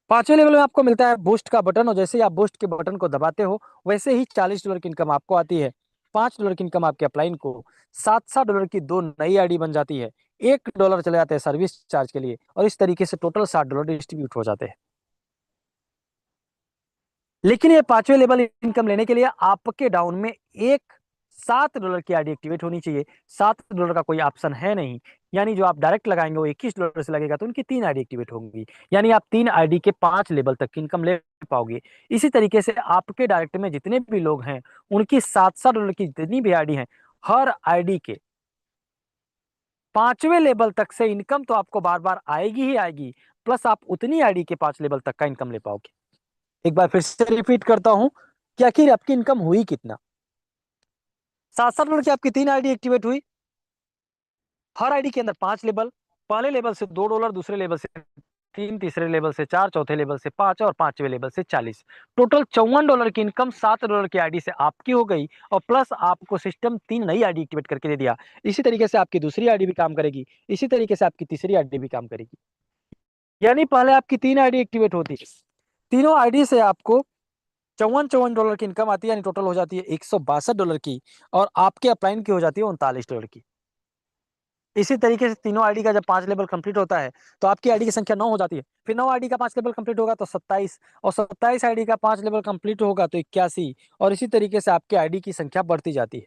5वें लेवल में आपको मिलता है बूस्ट का बटन, और जैसे ही आप बूस्ट के बटन को दबाते हो वैसे ही $40 की इनकम आपको आती है। $5 की इनकम आपके अपलाइन को, $7-7 की 2 नई आईडी बन जाती है, $1 चले जाते हैं सर्विस चार्ज के लिए, और इस तरीके से टोटल $60 डिस्ट्रीब्यूट हो जाते हैं। लेकिन ये 5वें लेवल इनकम लेने के लिए आपके डाउन में एक $7 की आईडी एक्टिवेट होनी चाहिए। $7 का कोई ऑप्शन है नहीं, यानी जो आप डायरेक्ट लगाएंगे वो $21 से लगेगा, तो उनकी 3 आईडी एक्टिवेट होंगी, यानी आप 3 आईडी के 5 लेवल तक की इनकम ले पाओगे। इसी तरीके से आपके डायरेक्ट में जितने भी लोग हैं उनकी $7-7 की जितनी भी आईडी है, हर आईडी के 5वें लेवल तक से इनकम तो आपको बार बार आएगी ही आएगी, प्लस आप उतनी आईडी के 5 लेवल तक का इनकम ले पाओगे। एक बार फिर से रिपीट करता हूं कि आखिर आपकी इनकम हुई कितना। $7-7 की आपकी 3 आईडी एक्टिवेट हुई, हर आईडी के अंदर 5 लेवल, पहले लेवल से $2, दूसरे लेवल से 3, तीसरे लेवल से 4, चौथे लेवल से 5 और 5वें लेवल से 40। टोटल $54 की इनकम $7 की आईडी से आपकी हो गई, और प्लस आपको सिस्टम 3 नई आईडी एक्टिवेट करके दे दिया। इसी तरीके से आपकी दूसरी आईडी भी काम करेगी, इसी तरीके से आपकी तीसरी आईडी भी काम करेगी। यानी पहले आपकी 3 आईडी एक्टिवेट होती है, तीनों आईडी से आपको $54 की इनकम आती है, यानी टोटल हो जाती है $162 की, और आपके अपलाइन की हो जाती है $39 की। इसी तरीके से तीनों आईडी का जब 5 लेवल कंप्लीट होता है तो आपकी आईडी की संख्या 9 हो जाती है। फिर 9 आईडी का 5 लेवल कंप्लीट होगा तो 27, और 27 आईडी का 5 लेवल कंप्लीट होगा तो 81, और इसी तरीके से आपके आईडी की संख्या बढ़ती जाती है।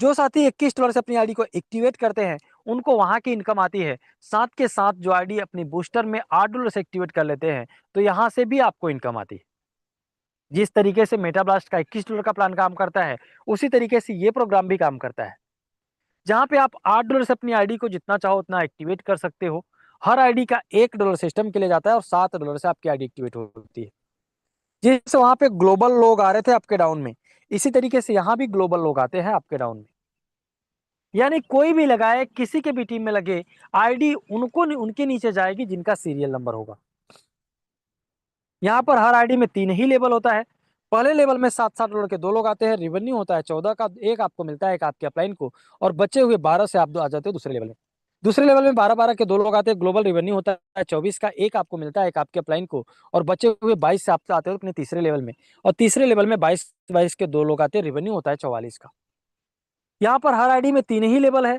जो साथी $21 से अपनी आईडी को एक्टिवेट करते हैं उनको वहां की इनकम आती है। साथ के साथ जो आईडी अपनी बूस्टर में $8 से एक्टिवेट कर लेते हैं तो यहाँ से भी आपको इनकम आती है। जिस तरीके से मेटाब्लास्ट का $21 का प्लान काम करता है, उसी तरीके से ये प्रोग्राम भी काम करता है, जहां पे आप $8 से अपनी आईडी को जितना चाहो उतना एक्टिवेट कर सकते हो। हर आईडी का $1 सिस्टम के लिए जाता है और $7 से आपकी आईडी एक्टिवेट होती है। जिससे वहां पे ग्लोबल लोग आ रहे थे आपके डाउन में, इसी तरीके से यहाँ भी ग्लोबल लोग आते हैं आपके डाउन में। यानी कोई भी लगाए, किसी के भी टीम में लगे, आईडी उनको उनके नीचे जाएगी जिनका सीरियल नंबर होगा। यहाँ पर हर आईडी में 3 ही लेवल होता है। पहले लेवल में $7 के 2 लोग आते हैं, रिवेन्यू होता है 14 का, एक आपको मिलता है, एक आपके अपलाइन को, और बचे हुए 12 से आप आ जाते हो दूसरे लेवल में। दूसरे लेवल में 12 के 2 लोग आते हैं, ग्लोबल रिवेन्यू होता है 24 का, एक आपको मिलता है, एक आपके अपलाइन को, और बचे हुए 22 से आप आते हो अपने तीसरे लेवल में, और तीसरे लेवल में 22 के 2 लोग आते हैं, रिवेन्यू होता है 44 का। यहाँ पर हर आईडी में 3 ही लेवल है,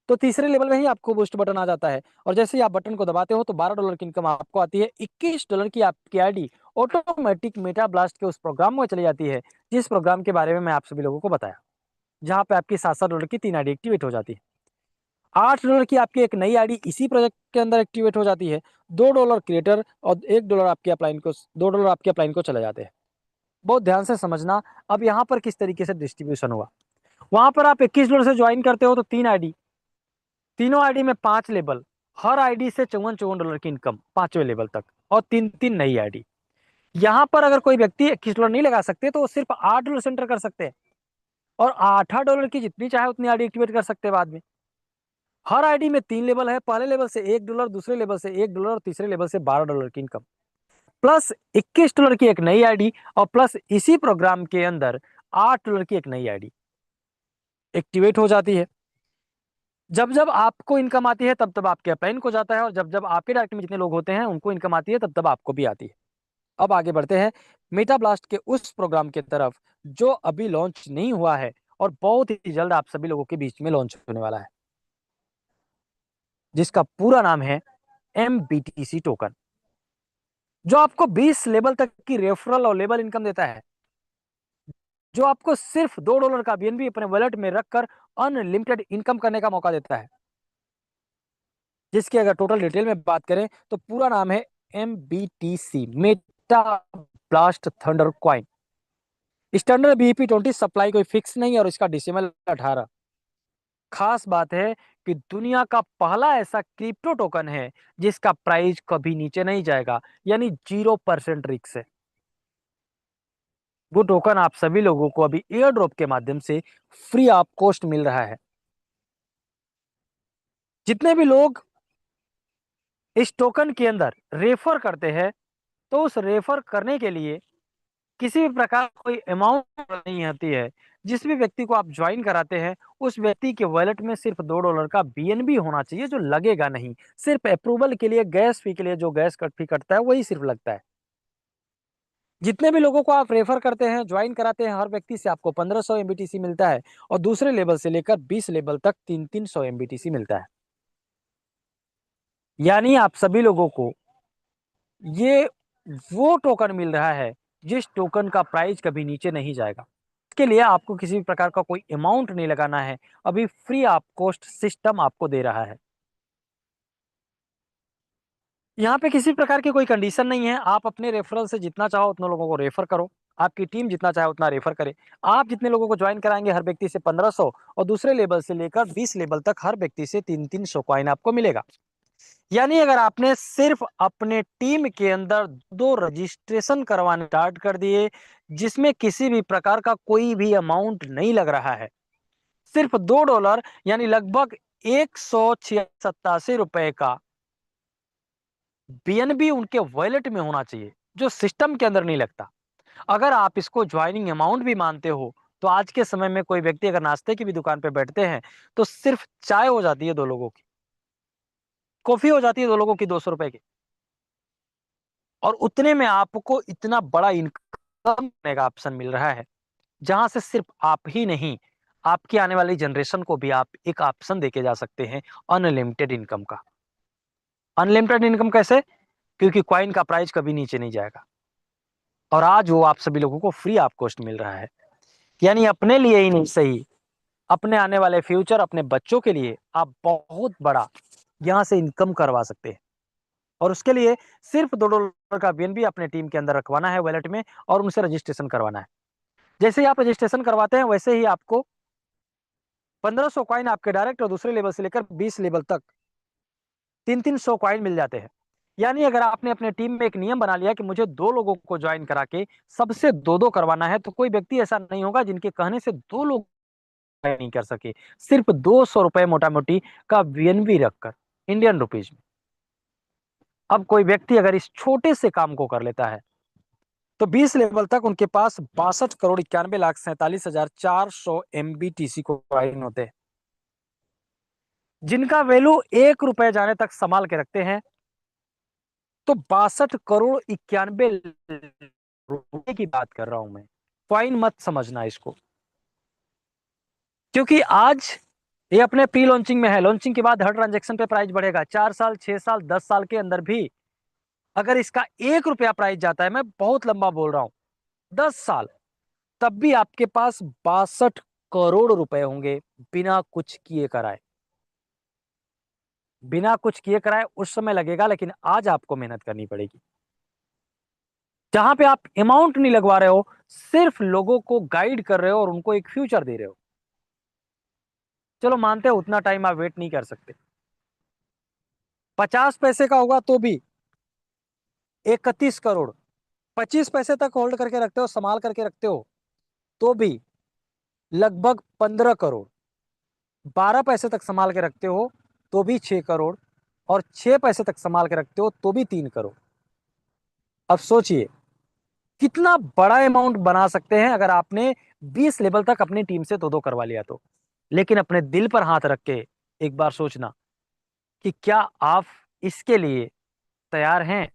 तो तीसरे लेवल में ही आपको बूस्ट बटन आ जाता है, और जैसे ही आप बटन को दबाते हो तो $12 की इनकम आपको आती है। $21 की आपकी आईडी ऑटोमेटिक मेटा ब्लास्ट के उस प्रोग्राम में चली जाती है, जिस प्रोग्राम के बारे में मैं आप सभी लोगों को बताया, जहां पे आपकी $7 की 3 आईडी एक्टिवेट हो जाती है। $8 की आपकी एक नई आईडी इसी प्रोजेक्ट के अंदर एक्टिवेट हो जाती है। $2 क्रिएटर और $1 आपके अपलाइन को, $2 आपके अपलाइन को चले जाते हैं। बहुत ध्यान से समझना। अब यहाँ पर किस तरीके से डिस्ट्रीब्यूशन हुआ, वहां पर आप $21 से ज्वाइन करते हो तो 3 आईडी, तीनों आईडी में 5 लेवल, हर आईडी से $54 की इनकम 5वें लेवल तक, और 3 नई आईडी। यहाँ पर अगर कोई व्यक्ति $21 नहीं लगा सकते तो वो सिर्फ $8 से एंटर कर सकते हैं, और $8 की जितनी चाहे उतनी आईडी एक्टिवेट कर सकते हैं बाद में। हर आईडी में 3 लेवल है, पहले लेवल से $1, दूसरे लेवल से $1 और तीसरे लेवल से $12 की इनकम, प्लस $21 की एक नई आईडी, और प्लस इसी प्रोग्राम के अंदर $8 की एक नई आईडी एक्टिवेट हो जाती है। जब जब आपको इनकम आती है तब तब आपके अपलाइन को जाता है, और जब जब आपके डायरेक्ट में जितने लोग होते हैं उनको इनकम आती है तब तब आपको भी आती है। अब आगे बढ़ते हैं मेटा ब्लास्ट के उस प्रोग्राम की तरफ जो अभी लॉन्च नहीं हुआ है, और बहुत ही जल्द आप सभी लोगों के बीच में लॉन्च होने वाला है, जिसका पूरा नाम है MBTC टोकन, जो आपको 20 लेवल तक की रेफरल और लेवल इनकम देता है, जो आपको सिर्फ $2 का BNB अपने वॉलेट में रखकर अनलिमिटेड इनकम करने का मौका देता है। जिसकी अगर टोटल डिटेल में बात करें तो पूरा नाम है MBTC, Meta blast thunder coin. Standard BEP20 supply कोई फिक्स नहीं है, और इसका डिसिमल 18। खास बात है कि दुनिया का पहला ऐसा क्रिप्टो टोकन है जिसका प्राइस कभी नीचे नहीं जाएगा, यानी 0% रिस्क है। वो टोकन आप सभी लोगों को अभी एयर ड्रॉप के माध्यम से फ्री ऑफ कॉस्ट मिल रहा है। जितने भी लोग इस टोकन के अंदर रेफर करते हैं, तो उस रेफर करने के लिए किसी भी प्रकार कोई अमाउंट नहीं आती है। जिस भी व्यक्ति को आप ज्वाइन कराते हैं उस व्यक्ति के वॉलेट में सिर्फ $2 का BNB होना चाहिए, जो लगेगा नहीं। सिर्फ अप्रूवल के लिए, गैस फी के लिए जो गैस कट फी कटता है वही सिर्फ लगता है। जितने भी लोगों को आप रेफर करते हैं, ज्वाइन कराते हैं, हर व्यक्ति से आपको 1500 MBTC मिलता है, और दूसरे लेवल से लेकर 20 लेवल तक 300 MBTC मिलता है। यानी आप सभी लोगों को ये वो टोकन मिल रहा है जिस टोकन का प्राइस कभी नीचे नहीं जाएगा। इसके लिए आपको किसी भी प्रकार का कोई अमाउंट नहीं लगाना है, अभी फ्री ऑफ कॉस्ट सिस्टम आपको दे रहा है। यहाँ पे किसी प्रकार की कोई कंडीशन नहीं है, आप अपने रेफरल से जितना चाहो उतना लोगों को रेफर करो, आपकी टीम जितना चाहे उतना रेफर करे। आप जितने लोगों को ज्वाइन कराएंगे हर व्यक्ति से 1500, और दूसरे लेवल से लेकर 20 लेवल तक हर व्यक्ति से 300 कॉइन आपको मिलेगा। यानी अगर आपने सिर्फ अपने टीम के अंदर 2 रजिस्ट्रेशन करवाने स्टार्ट कर दिए, जिसमें किसी भी प्रकार का कोई भी अमाउंट नहीं लग रहा है, सिर्फ $2 यानी लगभग 187 रुपए का BNB उनके वॉलेट में होना चाहिए, जो सिस्टम के अंदर नहीं लगता। अगर आप इसको ज्वाइनिंग अमाउंट भी मानते हो, तो आज के समय में कोई व्यक्ति अगर नाश्ते की भी दुकान पे बैठते हैं तो सिर्फ चाय हो जाती है 2 लोगों की, कॉफी हो जाती है 2 लोगों की 200 रुपए की, और उतने में आपको इतना बड़ा इनकम करने का ऑप्शन मिल रहा है, जहां से सिर्फ आप ही नहीं, आपकी आने वाली जनरेशन को भी आप एक ऑप्शन देके जा सकते हैं अनलिमिटेड इनकम का। अनलिमिटेड इनकम कैसे? क्योंकि कॉइन का प्राइस कभी नीचे नहीं जाएगा, और आज वो आप सभी लोगों को फ्री ऑफ कॉस्ट मिल रहा है। यानी अपने लिए ही नहीं सही, अपने आने वाले फ्यूचर, अपने बच्चों के लिए आप बहुत बड़ा यहाँ से इनकम करवा सकते हैं। और उसके लिए सिर्फ $2 का बीएनबी अपने टीम के अंदर रखवाना है वॉलेट में, और उनसे रजिस्ट्रेशन करवाना है। जैसे ही आप रजिस्ट्रेशन करवाते हैं वैसे ही आपको 1500 कॉइन आपके डायरेक्ट और दूसरे लेवल से लेकर 20 लेवल तक 300 कॉइन मिल जाते हैं। यानी अगर आपने अपने टीम में एक नियम बना लिया कि मुझे 2 लोगों को ज्वाइन करा के सबसे 2-2 करवाना है, तो कोई व्यक्ति ऐसा नहीं होगा जिनके कहने से 2 लोग नहीं कर सके। सिर्फ ₹200 मोटा मोटी का बीएनबी रखकर इंडियन रुपीज में। अब कोई व्यक्ति अगर इस छोटे से काम को कर लेता है तो 20 लेवल तक उनके पास 62,91,47,400 MBTC को कॉइन होते हैं, जिनका वैल्यू ₹1 जाने तक संभाल के रखते हैं। तो 62 करोड़ 91 रुपए की बात कर रहा हूं मैं, कॉइन मत समझना इसको। क्योंकि आज ये अपने प्री लॉन्चिंग में है, लॉन्चिंग के बाद हर ट्रांजेक्शन पे प्राइस बढ़ेगा। 4 साल, 6 साल, 10 साल के अंदर भी अगर इसका ₹1 प्राइस जाता है, मैं बहुत लंबा बोल रहा हूं, 10 साल, तब भी आपके पास 62 करोड़ रुपए होंगे बिना कुछ किए कराए। बिना कुछ किए कराए उस समय लगेगा, लेकिन आज आपको मेहनत करनी पड़ेगी। जहां पे आप अमाउंट नहीं लगवा रहे हो, सिर्फ लोगों को गाइड कर रहे हो और उनको एक फ्यूचर दे रहे हो। चलो मानते हो उतना टाइम आप वेट नहीं कर सकते, 50 पैसे का होगा तो भी 31 करोड़, 25 पैसे तक होल्ड करके रखते हो, संभाल करके रखते हो तो भी लगभग 15 करोड़, 12 पैसे तक संभाल के रखते हो तो भी 6 करोड़, और 6 पैसे तक संभाल के रखते हो तो भी 3 करोड़। अब सोचिए कितना बड़ा अमाउंट बना सकते हैं अगर आपने 20 लेवल तक अपनी टीम से 2-2 करवा लिया तो। लेकिन अपने दिल पर हाथ रख के एक बार सोचना कि क्या आप इसके लिए तैयार हैं?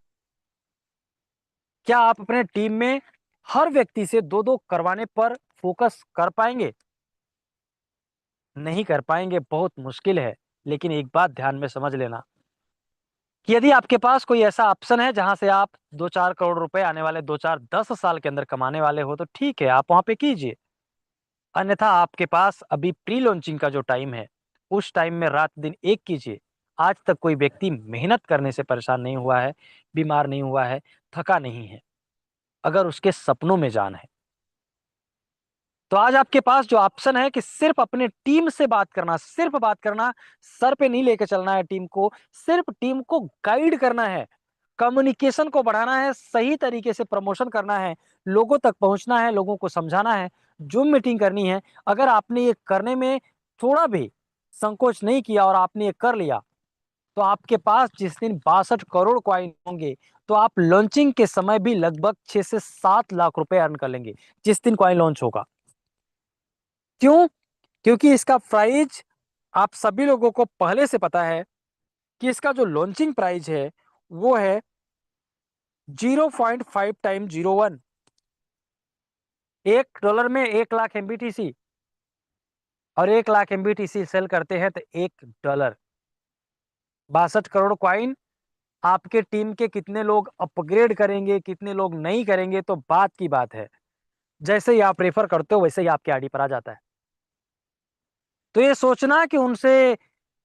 क्या आप अपने टीम में हर व्यक्ति से 2-2 करवाने पर फोकस कर पाएंगे? नहीं कर पाएंगे, बहुत मुश्किल है। लेकिन एक बात ध्यान में समझ लेना कि यदि आपके पास कोई ऐसा ऑप्शन है जहां से आप 2-4 करोड़ रुपए आने वाले 2-4-10 साल के अंदर कमाने वाले हो, तो ठीक है, आप वहां पे कीजिए। अन्यथा आपके पास अभी प्री लॉन्चिंग का जो टाइम है, उस टाइम में रात दिन एक कीजिए। आज तक कोई व्यक्ति मेहनत करने से परेशान नहीं हुआ है, बीमार नहीं हुआ है, थका नहीं है, अगर उसके सपनों में जान है। तो आज आपके पास जो ऑप्शन है कि सिर्फ अपने टीम से बात करना, सिर्फ बात करना, सर पे नहीं लेके चलना है टीम को, सिर्फ टीम को गाइड करना है, कम्युनिकेशन को बढ़ाना है, सही तरीके से प्रमोशन करना है, लोगों तक पहुंचना है, लोगों को समझाना है, जूम मीटिंग करनी है। अगर आपने ये करने में थोड़ा भी संकोच नहीं किया और आपने ये कर लिया, तो आपके पास जिस दिन 62 करोड़ कॉइन होंगे, तो आप लॉन्चिंग के समय भी लगभग 6 से 7 लाख रुपए अर्न कर लेंगे जिस दिन कॉइन लॉन्च होगा। क्यों? क्योंकि इसका प्राइस आप सभी लोगों को पहले से पता है कि इसका जो लॉन्चिंग प्राइस है वो है 0.5 टाइम 01। $1 में 1 लाख MBTC, और 1 लाख MBTC सेल करते हैं तो $1। 62 करोड़ क्वाइन आपके टीम के कितने लोग अपग्रेड करेंगे, कितने लोग नहीं करेंगे, तो बात की बात है। जैसे ही आप रेफर करते हो वैसे ही आपके आईडी पर आ जाता है। तो ये सोचना कि उनसे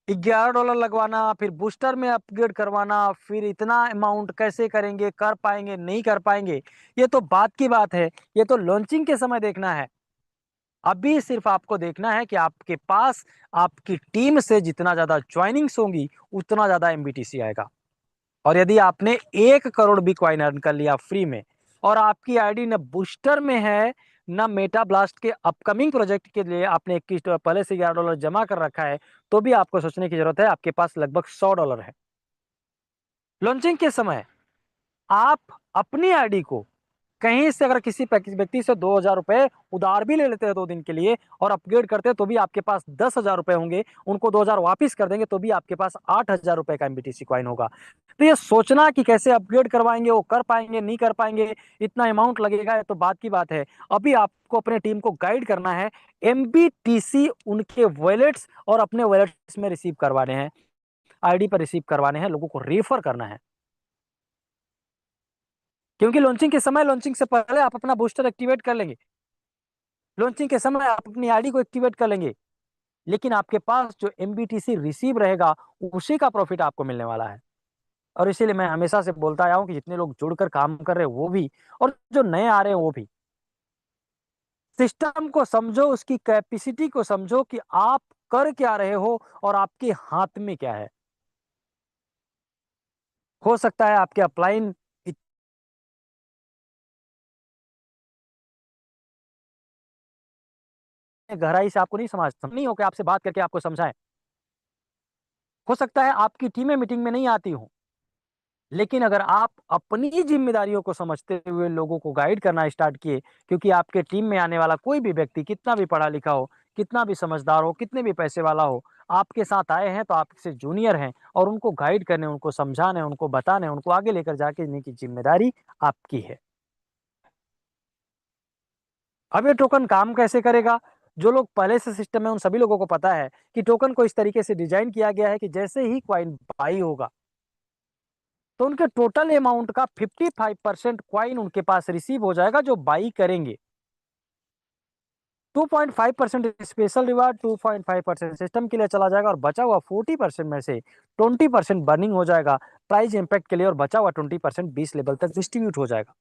$11 लगवाना, फिर बूस्टर में अपग्रेड करवाना, फिर इतना अमाउंट कैसे करेंगे, कर पाएंगे नहीं कर पाएंगे, ये तो बात की बात है। ये तो लॉन्चिंग के समय देखना है। अभी सिर्फ आपको देखना है कि आपके पास आपकी टीम से जितना ज्यादा ज्वाइनिंग्स होंगी उतना ज्यादा MBTC आएगा। और यदि आपने 1 करोड़ भी कॉइन अर्न कर लिया फ्री में, और आपकी आईडी न बूस्टर में है न मेटा ब्लास्ट के अपकमिंग प्रोजेक्ट के लिए आपने 21 पहले से $11 जमा कर रखा है, तो भी आपको सोचने की जरूरत है, आपके पास लगभग $100 है। लॉन्चिंग के समय आप अपनी आईडी को कहीं से अगर किसी व्यक्ति से $2,000 उधार भी ले लेते हैं 2 दिन के लिए और अपग्रेड करते हैं, तो भी आपके पास $10,000 होंगे। उनको 2,000 वापिस कर देंगे तो भी आपके पास $8,000 का MBTC कॉइन होगा। तो ये सोचना कि कैसे अपग्रेड करवाएंगे, वो कर पाएंगे नहीं कर पाएंगे, इतना अमाउंट लगेगा, ये तो बात की बात है। अभी आपको अपने टीम को गाइड करना है, MBTC उनके वॉलेट्स और अपने वॉलेट्स में रिसीव करवाने हैं, आईडी पर रिसीव करवाने हैं, लोगों को रेफर करना है। क्योंकि लॉन्चिंग के समय, लॉन्चिंग से पहले आप अपना बूस्टर एक्टिवेट कर लेंगे, लॉन्चिंग के समय आप अपनी आईडी को एक्टिवेट कर लेंगे, लेकिन आपके पास जो MBTC रिसीव रहेगा उसी का प्रॉफिट आपको मिलने वाला है। और इसीलिए मैं हमेशा से बोलता आया हूं कि जितने लोग जुड़कर काम कर रहे हैं वो भी, और जो नए आ रहे हैं वो भी, सिस्टम को समझो, उसकी कैपेसिटी को समझो कि आप कर क्या रहे हो और आपके हाथ में क्या है। हो सकता है आपके अपलाइन गहराई से आपको नहीं नहीं हो कि आपसे बात करके आपको समझाएं। हो सकता है आपकी टीमें मीटिंग में नहीं आती हो, लेकिन अगर आप अपनी जिम्मेदारियों को समझते हुए लोगों को गाइड करना स्टार्ट किए, क्योंकि आपके टीम में आने वाला कोई भी व्यक्ति कितना भी पढ़ा लिखा हो, कितना भी समझदार हो, कितने भी पैसे वाला हो, आपके साथ आए हैं तो आपसे जूनियर हैं और उनको गाइड करने, उनको समझाने, उनको बताने, उनको आगे लेकर जाके देने की जिम्मेदारी आपकी है। अब ये टोकन काम कैसे करेगा? जो लोग पहले से सिस्टम में, उन सभी लोगों को पता है कि टोकन को इस तरीके से डिजाइन किया गया है कि जैसे ही कॉइन बाई होगा तो उनके टोटल अमाउंट का 55% कॉइन उनके पास रिसीव हो जाएगा जो बाई करेंगे। 2.5% स्पेशल रिवार्ड, 2.5% सिस्टम के लिए चला जाएगा और बचा हुआ 40% में से 20% बर्निंग हो जाएगा प्राइज इंपैक्ट के लिए, और बचा हुआ 20% 20 लेवल तक डिस्ट्रीब्यूट हो जाएगा।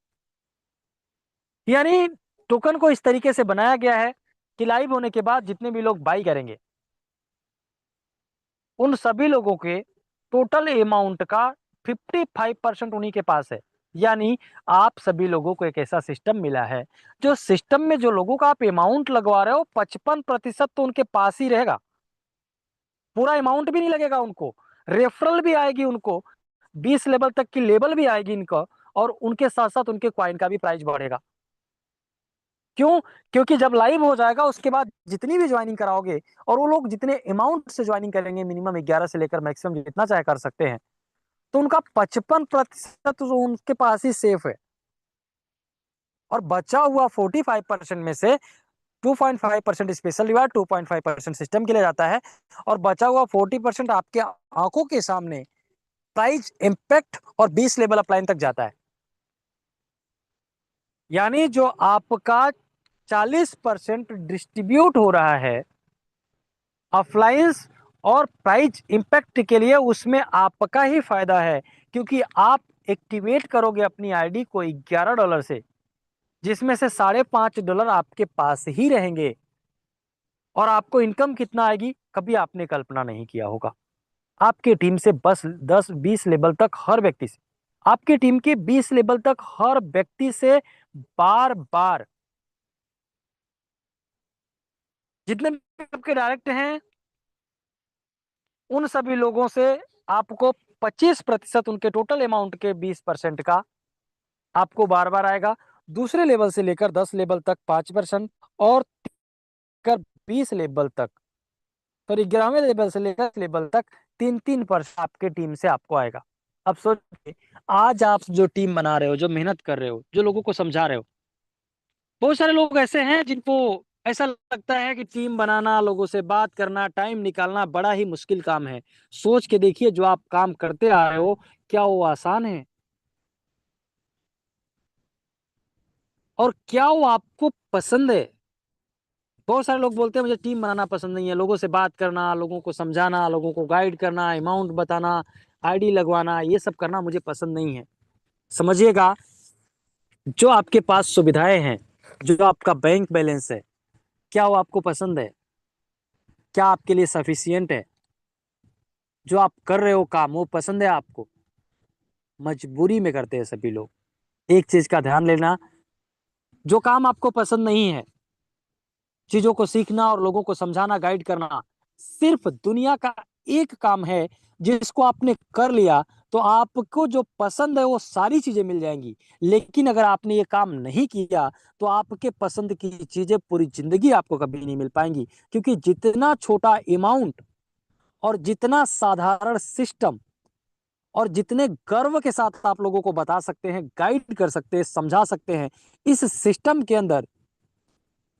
यानी टोकन को इस तरीके से बनाया गया है कि लाइव होने के बाद जितने भी लोग बाई करेंगे उन सभी लोगों के टोटल अमाउंट का 55% उन्हीं के पास है। यानी आप सभी लोगों को एक ऐसा सिस्टम मिला है जो सिस्टम में जो लोगों का आप अमाउंट लगवा रहे हो 55% तो उनके पास ही रहेगा। पूरा अमाउंट भी नहीं लगेगा उनको, रेफरल भी आएगी उनको, 20 लेवल तक की लेवल भी आएगी इनका, और उनके साथ साथ उनके कॉइन का भी प्राइस बढ़ेगा। क्यों? क्योंकि जब लाइव हो जाएगा उसके बाद जितनी भी ज्वाइनिंग कराओगे, और वो लोग जितने अमाउंट से ज्वाइनिंग करेंगे, मिनिमम 11 से लेकर मैक्सिमम जितना चाहे कर सकते हैं, तो उनका 55% तो उनके पास ही सेफ है। और बचा हुआ 45% में से 2.5% स्पेशल रिवार्ड, 2.5% सिस्टम के लिए जाता है, और बचा हुआ 40% आपके आंखों के सामने प्राइस इंपैक्ट और 20 लेवल अपलाइन तक जाता है। यानी जो आपका 40% डिस्ट्रीब्यूट हो रहा है अप्लायंस और प्राइस इंपैक्ट के लिए, उसमें आपका ही फायदा है, क्योंकि आप एक्टिवेट करोगे अपनी आईडी को $11 से, जिसमें से $5.5 आपके पास ही रहेंगे, और आपको इनकम कितना आएगी कभी आपने कल्पना नहीं किया होगा। आपके टीम से बस 10-20 लेवल तक हर व्यक्ति से, आपके टीम के 20 लेवल तक हर व्यक्ति से बार बार, जितने भी आपके डायरेक्ट हैं उन सभी लोगों से आपको 25% उनके टोटल अमाउंट के 20% का आपको बार बार आएगा। दूसरे लेवल से लेकर 10 लेवल तक 5%, और कर 20 लेवल तक, सॉरी 11वें लेवल से लेकर लेवल तक 3-3% आपके टीम से आपको आएगा। अब सोचिए, आज आप जो टीम बना रहे हो, जो मेहनत कर रहे हो, जो लोगों को समझा रहे हो, बहुत सारे लोग ऐसे हैं जिनको ऐसा लगता है कि टीम बनाना, लोगों से बात करना, टाइम निकालना बड़ा ही मुश्किल काम है। सोच के देखिए, जो आप काम करते आ रहे हो क्या वो आसान है? और क्या वो आपको पसंद है? बहुत सारे लोग बोलते हैं मुझे टीम बनाना पसंद नहीं है, लोगों से बात करना, लोगों को समझाना, लोगों को गाइड करना, अमाउंट बताना, आईडी लगवाना, ये सब करना मुझे पसंद नहीं है। समझिएगा, जो आपके पास सुविधाएं हैं, जो आपका बैंक बैलेंस है, क्या वो आपको पसंद है? क्या आपके लिए सफिशियंट है? जो आप कर रहे हो काम वो पसंद है आपको? मजबूरी में करते हैं सभी लोग। एक चीज का ध्यान लेना, जो काम आपको पसंद नहीं है, चीजों को सीखना और लोगों को समझाना, गाइड करना, सिर्फ दुनिया का एक काम है जिसको आपने कर लिया तो आपको जो पसंद है वो सारी चीजें मिल जाएंगी। लेकिन अगर आपने ये काम नहीं किया तो आपके पसंद की चीजें पूरी जिंदगी आपको कभी नहीं मिल पाएंगी, क्योंकि जितना छोटा अमाउंट और जितना साधारण सिस्टम और जितने गर्व के साथ आप लोगों को बता सकते हैं, गाइड कर सकते हैं, समझा सकते हैं, इस सिस्टम के अंदर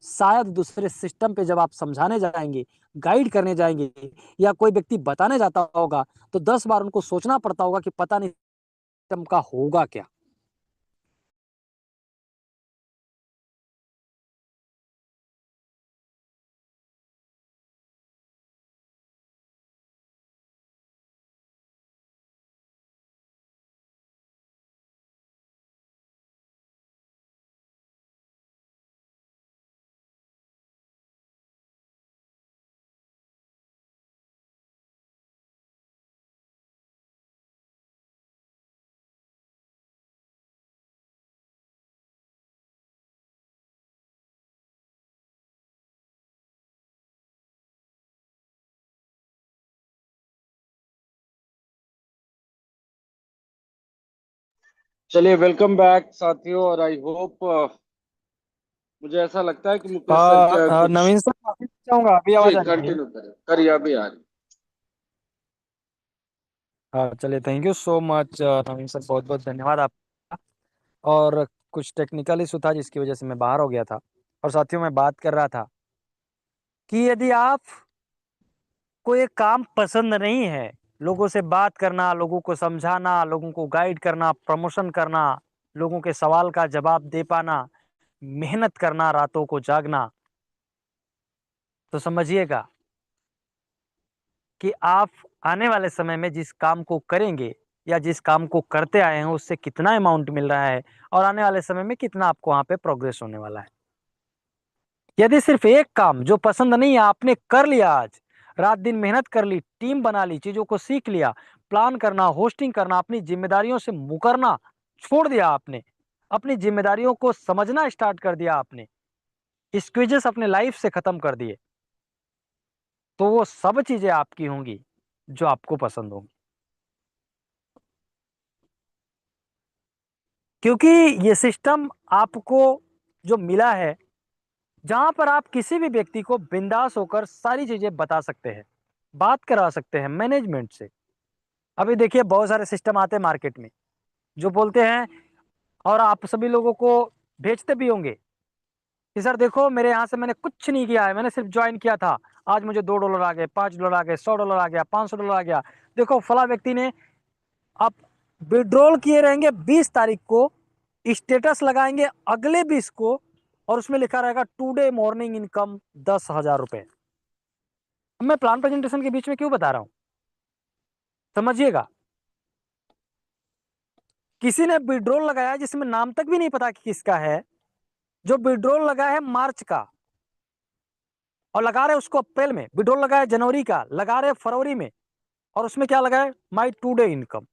शायद दूसरे सिस्टम पे जब आप समझाने जाएंगे, गाइड करने जाएंगे, या कोई व्यक्ति बताने जाता होगा तो 10 बार उनको सोचना पड़ता होगा कि पता नहीं सिस्टम का होगा क्या। चलिए, वेलकम बैक साथियों। और आई होप, मुझे ऐसा लगता है कि मुकेश सर का कुछ। नवीन सर, माफी चाहूंगा, अभी जी, आवाज आ रही है। कंटिन्यू करें, करिए, अभी आ रही। हाँ चलिए, thank you so much Naveen sir, बहुत बहुत धन्यवाद आपका। और कुछ टेक्निकल इशू था जिसकी वजह से मैं बाहर हो गया था। और साथियों, मैं बात कर रहा था कि यदि आप को एक काम पसंद नहीं है, लोगों से बात करना, लोगों को समझाना, लोगों को गाइड करना, प्रमोशन करना, लोगों के सवाल का जवाब दे पाना, मेहनत करना, रातों को जागना, तो समझिएगा कि आप आने वाले समय में जिस काम को करेंगे या जिस काम को करते आए हैं उससे कितना अमाउंट मिल रहा है और आने वाले समय में कितना आपको वहां पे प्रोग्रेस होने वाला है। यदि सिर्फ एक काम जो पसंद नहीं है आपने कर लिया, आज रात दिन मेहनत कर ली, टीम बना ली, चीजों को सीख लिया, प्लान करना, होस्टिंग करना, अपनी जिम्मेदारियों से मुकरना छोड़ दिया आपने, अपनी जिम्मेदारियों को समझना स्टार्ट कर दिया आपने, स्क्विजेस अपने लाइफ से खत्म कर दिए, तो वो सब चीजें आपकी होंगी जो आपको पसंद होंगी। क्योंकि ये सिस्टम आपको जो मिला है, जहां पर आप किसी भी व्यक्ति को बिंदास होकर सारी चीजें बता सकते हैं, बात करा सकते हैं मैनेजमेंट से। अभी देखिए, बहुत सारे सिस्टम आते हैं मार्केट में जो बोलते हैं, और आप सभी लोगों को भेजते भी होंगे कि सर देखो, मेरे यहाँ से मैंने कुछ नहीं किया है, मैंने सिर्फ ज्वाइन किया था, आज मुझे $2 आ गए, $5 आ गए, $100 आ गया, $500 आ गया। देखो फला व्यक्ति ने, आप विड्रॉल किए रहेंगे 20 तारीख को, स्टेटस लगाएंगे अगले 20 को, और उसमें लिखा रहेगा टुडे मॉर्निंग इनकम ₹10,000। अब मैं प्लान प्रेजेंटेशन के बीच में क्यों बता रहा हूं, समझिएगा। किसी ने विड्रॉल लगाया जिसमें नाम तक भी नहीं पता कि किसका है, जो विड्रॉल लगा है मार्च का और लगा रहे उसको अप्रैल में, विड्रॉल लगा है जनवरी का, लगा रहे फरवरी में, और उसमें क्या लगा है, माई टुडे इनकम।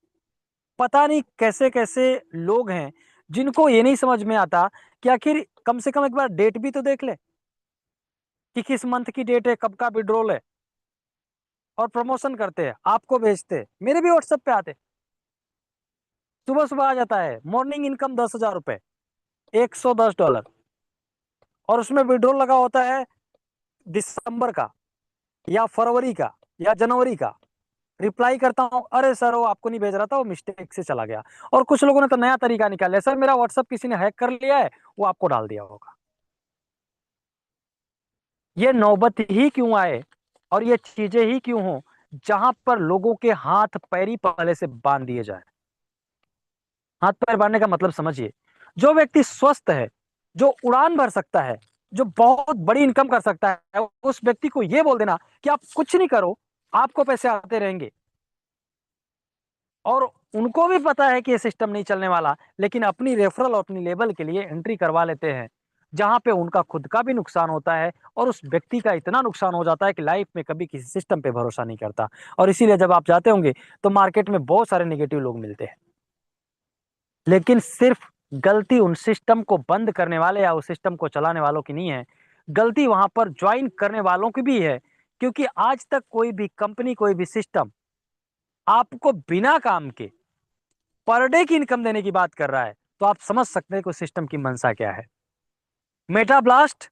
पता नहीं कैसे कैसे लोग हैं जिनको ये नहीं समझ में आता कि आखिर कम से कम एक बार डेट भी तो देख ले कि किस मंथ की डेट है, कब का विड्रॉल है। और प्रमोशन करते हैं, आपको भेजते हैं, मेरे भी व्हाट्सएप पे आते, सुबह सुबह आ जाता है मॉर्निंग इनकम ₹10,000, $110, और उसमें विड्रॉल लगा होता है दिसंबर का या फरवरी का या जनवरी का। रिप्लाई करता हूं, अरे सर वो आपको नहीं भेज रहा था, वो मिस्टेक से चला गया। और कुछ लोगों ने तो नया तरीका निकाला है, सर मेरा व्हाट्सएप किसी ने हैक कर लिया है, वो आपको डाल दिया होगा। ये नौबत ही क्यों आए और ये चीजें ही क्यों हो जहां पर लोगों के हाथ पैरी पहले से बांध दिए जाए। हाथ पैर बांधने का मतलब समझिए, जो व्यक्ति स्वस्थ है, जो उड़ान भर सकता है, जो बहुत बड़ी इनकम कर सकता है, उस व्यक्ति को यह बोल देना कि आप कुछ नहीं करो, आपको पैसे आते रहेंगे। और उनको भी पता है कि ये सिस्टम नहीं चलने वाला, लेकिन अपनी रेफरल और अपनी लेवल के लिए एंट्री करवा लेते हैं, जहां पे उनका खुद का भी नुकसान होता है और उस व्यक्ति का इतना नुकसान हो जाता है कि लाइफ में कभी किसी सिस्टम पे भरोसा नहीं करता। और इसीलिए जब आप जाते होंगे तो मार्केट में बहुत सारे नेगेटिव लोग मिलते हैं, लेकिन सिर्फ गलती उन सिस्टम को बंद करने वाले या उस सिस्टम को चलाने वालों की नहीं है, गलती वहां पर ज्वाइन करने वालों की भी है। क्योंकि आज तक कोई भी कंपनी, कोई भी सिस्टम आपको बिना काम के पर डे की इनकम देने की बात कर रहा है, तो आप समझ सकते हैं कि उस सिस्टम की मंशा क्या है। मेटा ब्लास्ट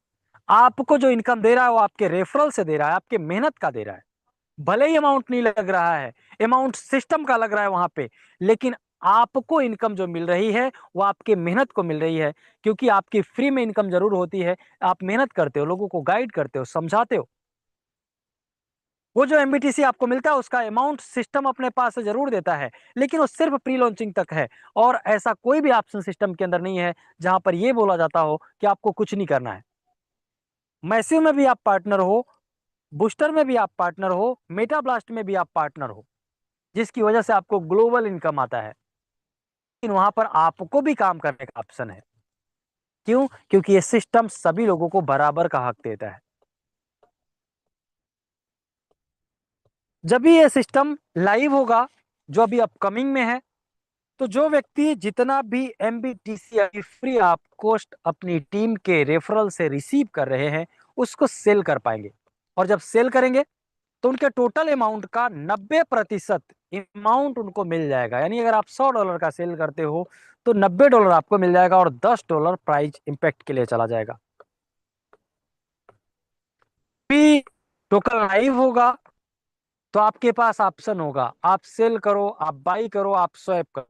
आपको जो इनकम दे रहा है वो आपके रेफरल से दे रहा है, आपके मेहनत का दे रहा है। भले ही अमाउंट नहीं लग रहा है, अमाउंट सिस्टम का लग रहा है वहां पे, लेकिन आपको इनकम जो मिल रही है वो आपके मेहनत को मिल रही है। क्योंकि आपकी फ्री में इनकम जरूर होती है, आप मेहनत करते हो, लोगों को गाइड करते हो, समझाते हो। वो जो एमबीटीसी आपको मिलता है उसका अमाउंट सिस्टम अपने पास से जरूर देता है, लेकिन वो सिर्फ प्री लॉन्चिंग तक है। और ऐसा कोई भी ऑप्शन सिस्टम के अंदर नहीं है जहां पर यह बोला जाता हो कि आपको कुछ नहीं करना है। मैसिव में भी आप पार्टनर हो, बूस्टर में भी आप पार्टनर हो, मेटा ब्लास्ट में भी आप पार्टनर हो, जिसकी वजह से आपको ग्लोबल इनकम आता है। लेकिन वहां पर आपको भी काम करने का ऑप्शन है। क्यों? क्योंकि ये सिस्टम सभी लोगों को बराबर का हक देता है। जब भी ये सिस्टम लाइव होगा, जो अभी अपकमिंग में है, तो जो व्यक्ति जितना भी एमबीटीसी फ्री ऑफ कॉस्ट अपनी टीम के रेफरल से रिसीव कर रहे हैं उसको सेल कर पाएंगे। और जब सेल करेंगे तो उनके टोटल अमाउंट का 90% अमाउंट उनको मिल जाएगा। यानी अगर आप $100 का सेल करते हो तो $90 आपको मिल जाएगा और $10 प्राइज इम्पैक्ट के लिए चला जाएगा। भी टोकन लाइव होगा तो आपके पास ऑप्शन होगा, आप सेल करो, आप बाई करो, आप स्वैप करो,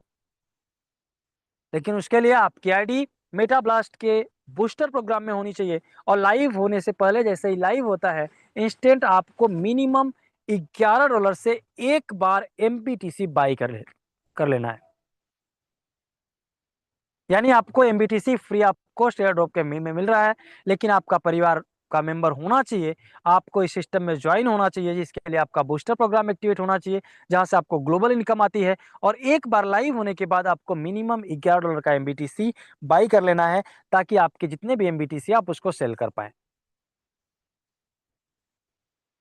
लेकिन उसके लिए आपकी आईडी मेटा ब्लास्ट के बूस्टर प्रोग्राम में होनी चाहिए। और लाइव होने से पहले, जैसे ही लाइव होता है, इंस्टेंट आपको मिनिमम $11 से एक बार MBTC बाई कर लेना है। यानी आपको MBTC free of cost air drop के में मिल रहा है, लेकिन आपका परिवार का मेंबर होना चाहिए, आपको इस सिस्टम में ज्वाइन होना चाहिए, जिसके लिए आपका बूस्टर प्रोग्राम एक्टिवेट होना चाहिए, जहां से आपको ग्लोबल इनकम आती है। और एक बार लाइव होने के बाद आपको मिनिमम $11 का MBTC बाई कर लेना है, ताकि आपके जितने भी MBTC आप उसको सेल कर पाए।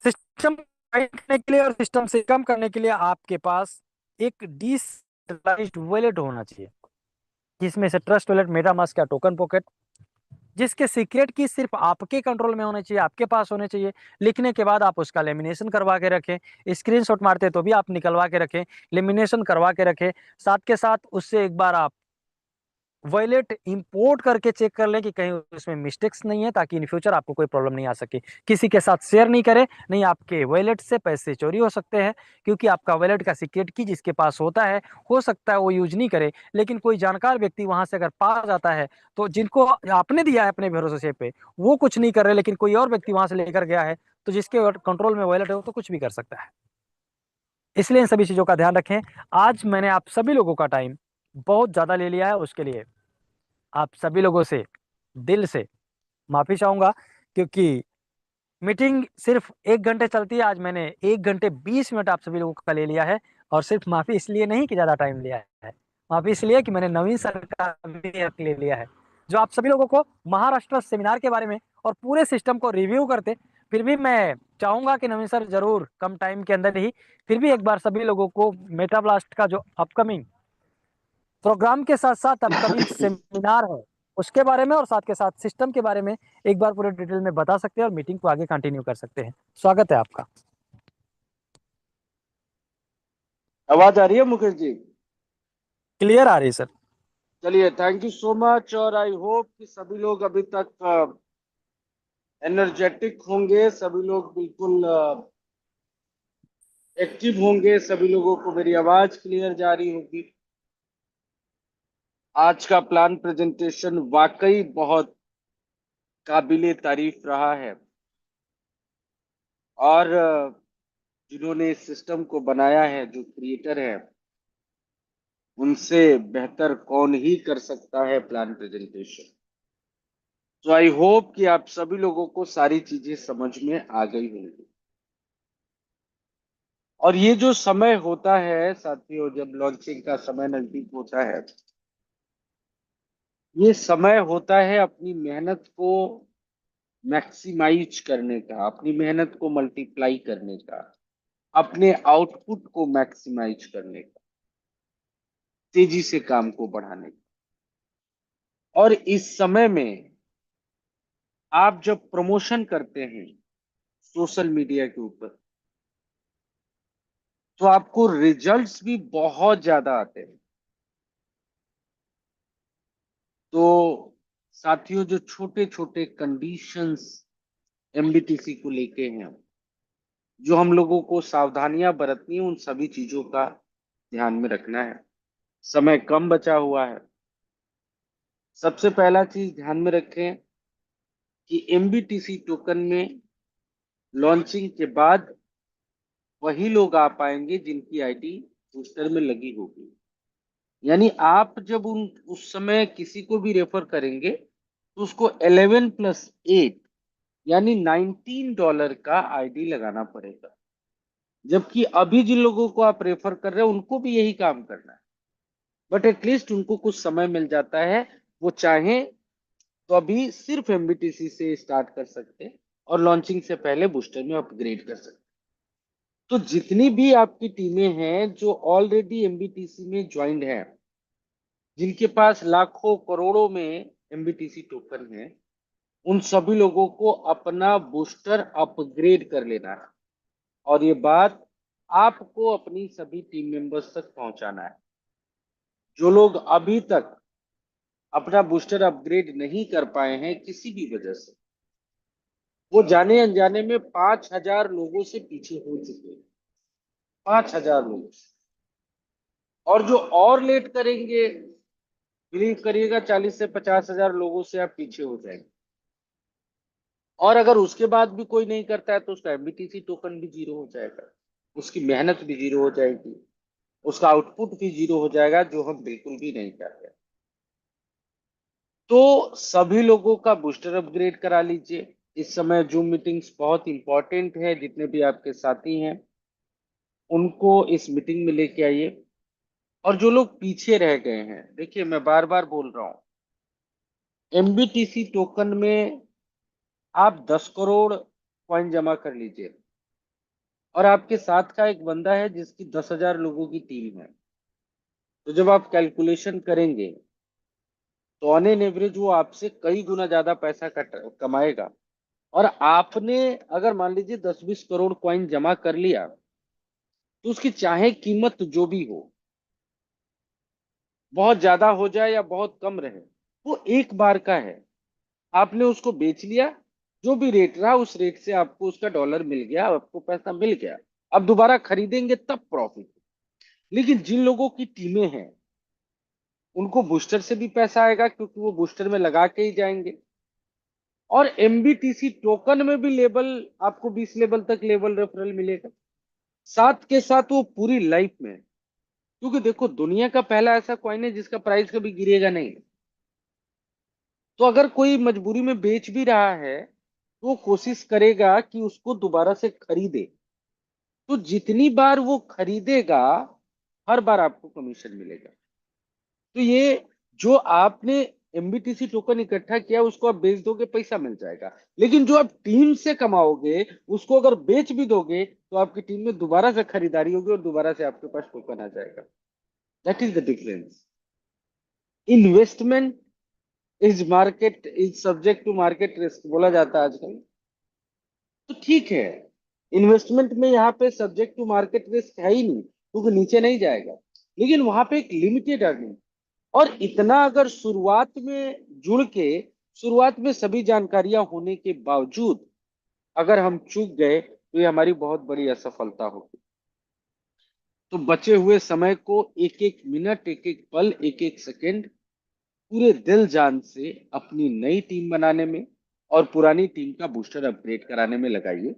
सिस्टम करने के लिए और सिस्टम से कम करने के लिए आपके पास एक डिसेंट्रलाइज्ड वॉलेट होना चाहिए, जिसमें से ट्रस्ट वॉलेट, मेटामास्क या टोकन पॉकेट, जिसके सीक्रेट की सिर्फ आपके कंट्रोल में होने चाहिए, आपके पास होने चाहिए। लिखने के बाद आप उसका लेमिनेशन करवा के रखें, स्क्रीनशॉट मारते तो भी आप निकलवा के रखें, लेमिनेशन करवा के रखें। साथ के साथ उससे एक बार आप वॉलेट इंपोर्ट करके चेक कर लें कि कहीं उसमें मिस्टेक्स नहीं है, ताकि इन फ्यूचर आपको कोई प्रॉब्लम नहीं आ सके। किसी के साथ शेयर नहीं करें, नहीं आपके वॉलेट से पैसे चोरी हो सकते हैं, क्योंकि आपका वॉलेट का सीक्रेट की जिसके पास होता है, हो सकता है वो यूज नहीं करे, लेकिन कोई जानकार व्यक्ति वहां से अगर पा जाता है, तो जिनको आपने दिया है अपने भरोसे पे, वो कुछ नहीं कर रहे, लेकिन कोई और व्यक्ति वहां से लेकर गया है, तो जिसके कंट्रोल में वॉलेट है वो तो कुछ भी कर सकता है। इसलिए इन सभी चीजों का ध्यान रखें। आज मैंने आप सभी लोगों का टाइम बहुत ज्यादा ले लिया है, उसके लिए आप सभी लोगों से दिल से माफी चाहूंगा, क्योंकि मीटिंग सिर्फ 1 घंटे चलती है, आज मैंने 1 घंटे 20 मिनट आप सभी लोगों का ले लिया है। और सिर्फ माफी इसलिए नहीं कि ज्यादा टाइम लिया है, माफी इसलिए कि मैंने नवीन सर का भी हक ले लिया है, जो आप सभी लोगों को महाराष्ट्र सेमिनार के बारे में और पूरे सिस्टम को रिव्यू करते। फिर भी मैं चाहूंगा कि नवीन सर जरूर कम टाइम के अंदर ही फिर भी एक बार सभी लोगों को मेटाब्लास्ट का जो अपकमिंग प्रोग्राम के साथ साथ अपकमिंग सेमिनार है उसके बारे में और साथ के साथ सिस्टम के बारे में एक बार पूरे डिटेल में बता सकते हैं और मीटिंग को आगे कंटिन्यू कर सकते हैं। स्वागत है आपका। आवाज आ रही है मुकेश जी? क्लियर आ रही है सर। चलिए, थैंक यू सो मच। और आई होप कि सभी लोग अभी तक एनर्जेटिक होंगे, सभी लोग बिल्कुल एक्टिव होंगे, सभी लोगों को मेरी आवाज क्लियर जा रही होगी। आज का प्लान प्रेजेंटेशन वाकई बहुत काबिले तारीफ रहा है। और जिन्होंने इस सिस्टम को बनाया है, जो क्रिएटर है, उनसे बेहतर कौन ही कर सकता है प्लान प्रेजेंटेशन। तो आई होप कि आप सभी लोगों को सारी चीजें समझ में आ गई होंगी। और ये जो समय होता है साथियों, जब लॉन्चिंग का समय नजदीक होता है, ये समय होता है अपनी मेहनत को मैक्सिमाइज करने का, अपनी मेहनत को मल्टीप्लाई करने का, अपने आउटपुट को मैक्सिमाइज करने का, तेजी से काम को बढ़ाने का। और इस समय में आप जब प्रमोशन करते हैं सोशल मीडिया के ऊपर, तो आपको रिजल्ट्स भी बहुत ज्यादा आते हैं। तो साथियों, जो छोटे छोटे कंडीशंस MBTC को लेके हैं, जो हम लोगों को सावधानियां बरतनी है, उन सभी चीजों का ध्यान में रखना है। समय कम बचा हुआ है। सबसे पहला चीज ध्यान में रखें कि MBTC टोकन में लॉन्चिंग के बाद वही लोग आ पाएंगे जिनकी आईडी बूस्टर में लगी होगी। यानी आप जब उस समय किसी को भी रेफर करेंगे, तो उसको 11+8 यानी $19 का आईडी लगाना पड़ेगा। जबकि अभी जिन लोगों को आप रेफर कर रहे हैं, उनको भी यही काम करना है, बट एटलीस्ट उनको कुछ समय मिल जाता है। वो चाहें तो अभी सिर्फ MBTC से स्टार्ट कर सकते हैं और लॉन्चिंग से पहले बूस्टर में अपग्रेड कर सकते हैं। तो जितनी भी आपकी टीमें हैं जो ऑलरेडी MBTC में ज्वाइंड है, जिनके पास लाखों करोड़ों में MBTC टोकन है, उन सभी लोगों को अपना बूस्टर अपग्रेड कर लेना है। और ये बात आपको अपनी सभी टीम मेंबर्स तक पहुंचाना है। जो लोग अभी तक अपना बूस्टर अपग्रेड नहीं कर पाए हैं किसी भी वजह से, वो जाने अनजाने में 5,000 लोगों से पीछे हो चुके हैं। 5,000 लोग। और जो और लेट करेंगे, बिलीव करिएगा 40 से 50,000 लोगों से आप पीछे हो जाएंगे। और अगर उसके बाद भी कोई नहीं करता है तो उसका एमबीटीसी टोकन भी जीरो हो जाएगा, उसकी मेहनत भी जीरो हो जाएगी, उसका आउटपुट भी जीरो हो जाएगा, जो हम बिल्कुल भी नहीं चाहते। तो सभी लोगों का बूस्टर अपग्रेड करा लीजिए। इस समय जूम मीटिंग्स बहुत इंपॉर्टेंट है, जितने भी आपके साथी हैं उनको इस मीटिंग में लेके आइए। और जो लोग पीछे रह गए हैं, देखिए मैं बार बार बोल रहा हूँ, एमबीटीसी टोकन में आप 10 करोड़ कॉइन जमा कर लीजिए, और आपके साथ का एक बंदा है जिसकी 10,000 लोगों की टीम है, तो जब आप कैलकुलेशन करेंगे तो ऑन एन एवरेज वो आपसे कई गुना ज्यादा पैसा कमाएगा। और आपने अगर मान लीजिए 10-20 करोड़ कॉइन जमा कर लिया, तो उसकी चाहे कीमत जो भी हो, बहुत ज्यादा हो जाए या बहुत कम रहे, वो एक बार का है। आपने उसको बेच लिया, जो भी रेट रहा उस रेट से आपको उसका डॉलर मिल गया, आपको पैसा मिल गया। अब दोबारा खरीदेंगे तब प्रॉफिट। लेकिन जिन लोगों की टीमें हैं उनको बूस्टर से भी पैसा आएगा, क्योंकि वो बूस्टर में लगा के ही जाएंगे। और एमबीटीसी टोकन में भी लेवल, आपको 20 लेवल तक लेवल रेफरल मिलेगा। साथ के साथ वो पूरी लाइफ में, क्योंकि देखो दुनिया का पहला ऐसा कॉइन है जिसका प्राइस कभी गिरेगा नहीं। तो अगर कोई मजबूरी में बेच भी रहा है तो वो कोशिश करेगा कि उसको दोबारा से खरीदे। तो जितनी बार वो खरीदेगा, हर बार आपको कमीशन मिलेगा। तो ये जो आपने एमबीटीसी टोकन इकट्ठा किया उसको आप बेच दोगे, पैसा मिल जाएगा। लेकिन जो आप टीम से कमाओगे उसको अगर बेच भी दोगे तो आपकी टीम में दोबारा से खरीदारी होगी और दोबारा से आपके पास टोकन आ जाएगा। That is the difference. Investment is subject to market risk बोला जाता है आजकल। तो ठीक है, इन्वेस्टमेंट में यहाँ पे सब्जेक्ट टू मार्केट रिस्क है ही नहीं, क्योंकि नीचे नहीं जाएगा। लेकिन वहां पे एक लिमिटेड अर्निंग। और इतना अगर शुरुआत में जुड़ के, शुरुआत में सभी जानकारियां होने के बावजूद अगर हम चूक गए तो ये हमारी बहुत बड़ी असफलता होगी। तो बचे हुए समय को एक एक मिनट, एक एक पल, एक एक सेकंड पूरे दिल जान से अपनी नई टीम बनाने में और पुरानी टीम का बूस्टर अपग्रेड कराने में लगाइए।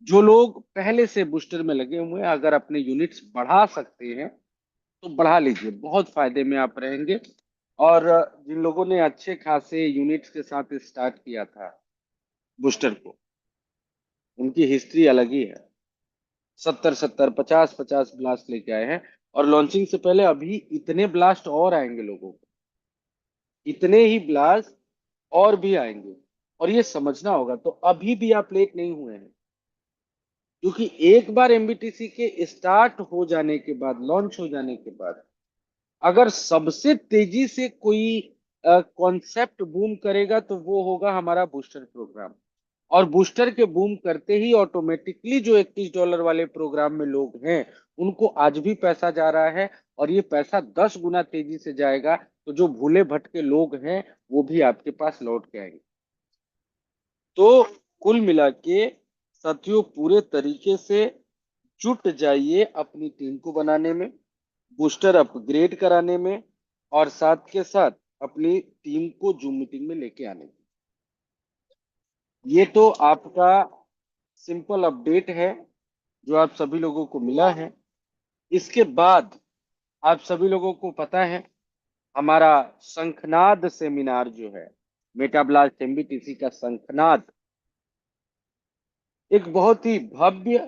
जो लोग पहले से बूस्टर में लगे हुए हैं, अगर अपने यूनिट्स बढ़ा सकते हैं तो बढ़ा लीजिए, बहुत फायदे में आप रहेंगे। और जिन लोगों ने अच्छे खासे यूनिट्स के साथ स्टार्ट किया था बूस्टर को, उनकी हिस्ट्री अलग ही है। 70-70, 50-50 ब्लास्ट लेके आए हैं। और लॉन्चिंग से पहले अभी इतने ब्लास्ट और आएंगे लोगों को, इतने ही ब्लास्ट और भी आएंगे। और ये समझना होगा, तो अभी भी आप लेट नहीं हुए हैं। क्योंकि एक बार एमबीटीसी के स्टार्ट हो जाने के बाद, लॉन्च हो जाने के बाद, अगर सबसे तेजी से कोई कॉन्सेप्ट बूम करेगा तो वो होगा हमारा बूस्टर प्रोग्राम। और बूस्टर के बूम करते ही ऑटोमेटिकली जो $21 वाले प्रोग्राम में लोग हैं उनको आज भी पैसा जा रहा है, और ये पैसा 10 गुना तेजी से जाएगा। तो जो भूले भटके लोग हैं वो भी आपके पास लौट के आएंगे। तो कुल मिला के साथियों, पूरे तरीके से जुट जाइए अपनी टीम को बनाने में, बूस्टर अपग्रेड कराने में, और साथ के साथ अपनी टीम को जूम मीटिंग में लेके आने में। ये तो आपका सिंपल अपडेट है जो आप सभी लोगों को मिला है। इसके बाद आप सभी लोगों को पता है, हमारा शंखनाद सेमिनार जो है, मेटाब्लास्ट एमबीटीसी का शंखनाद, एक बहुत ही भव्य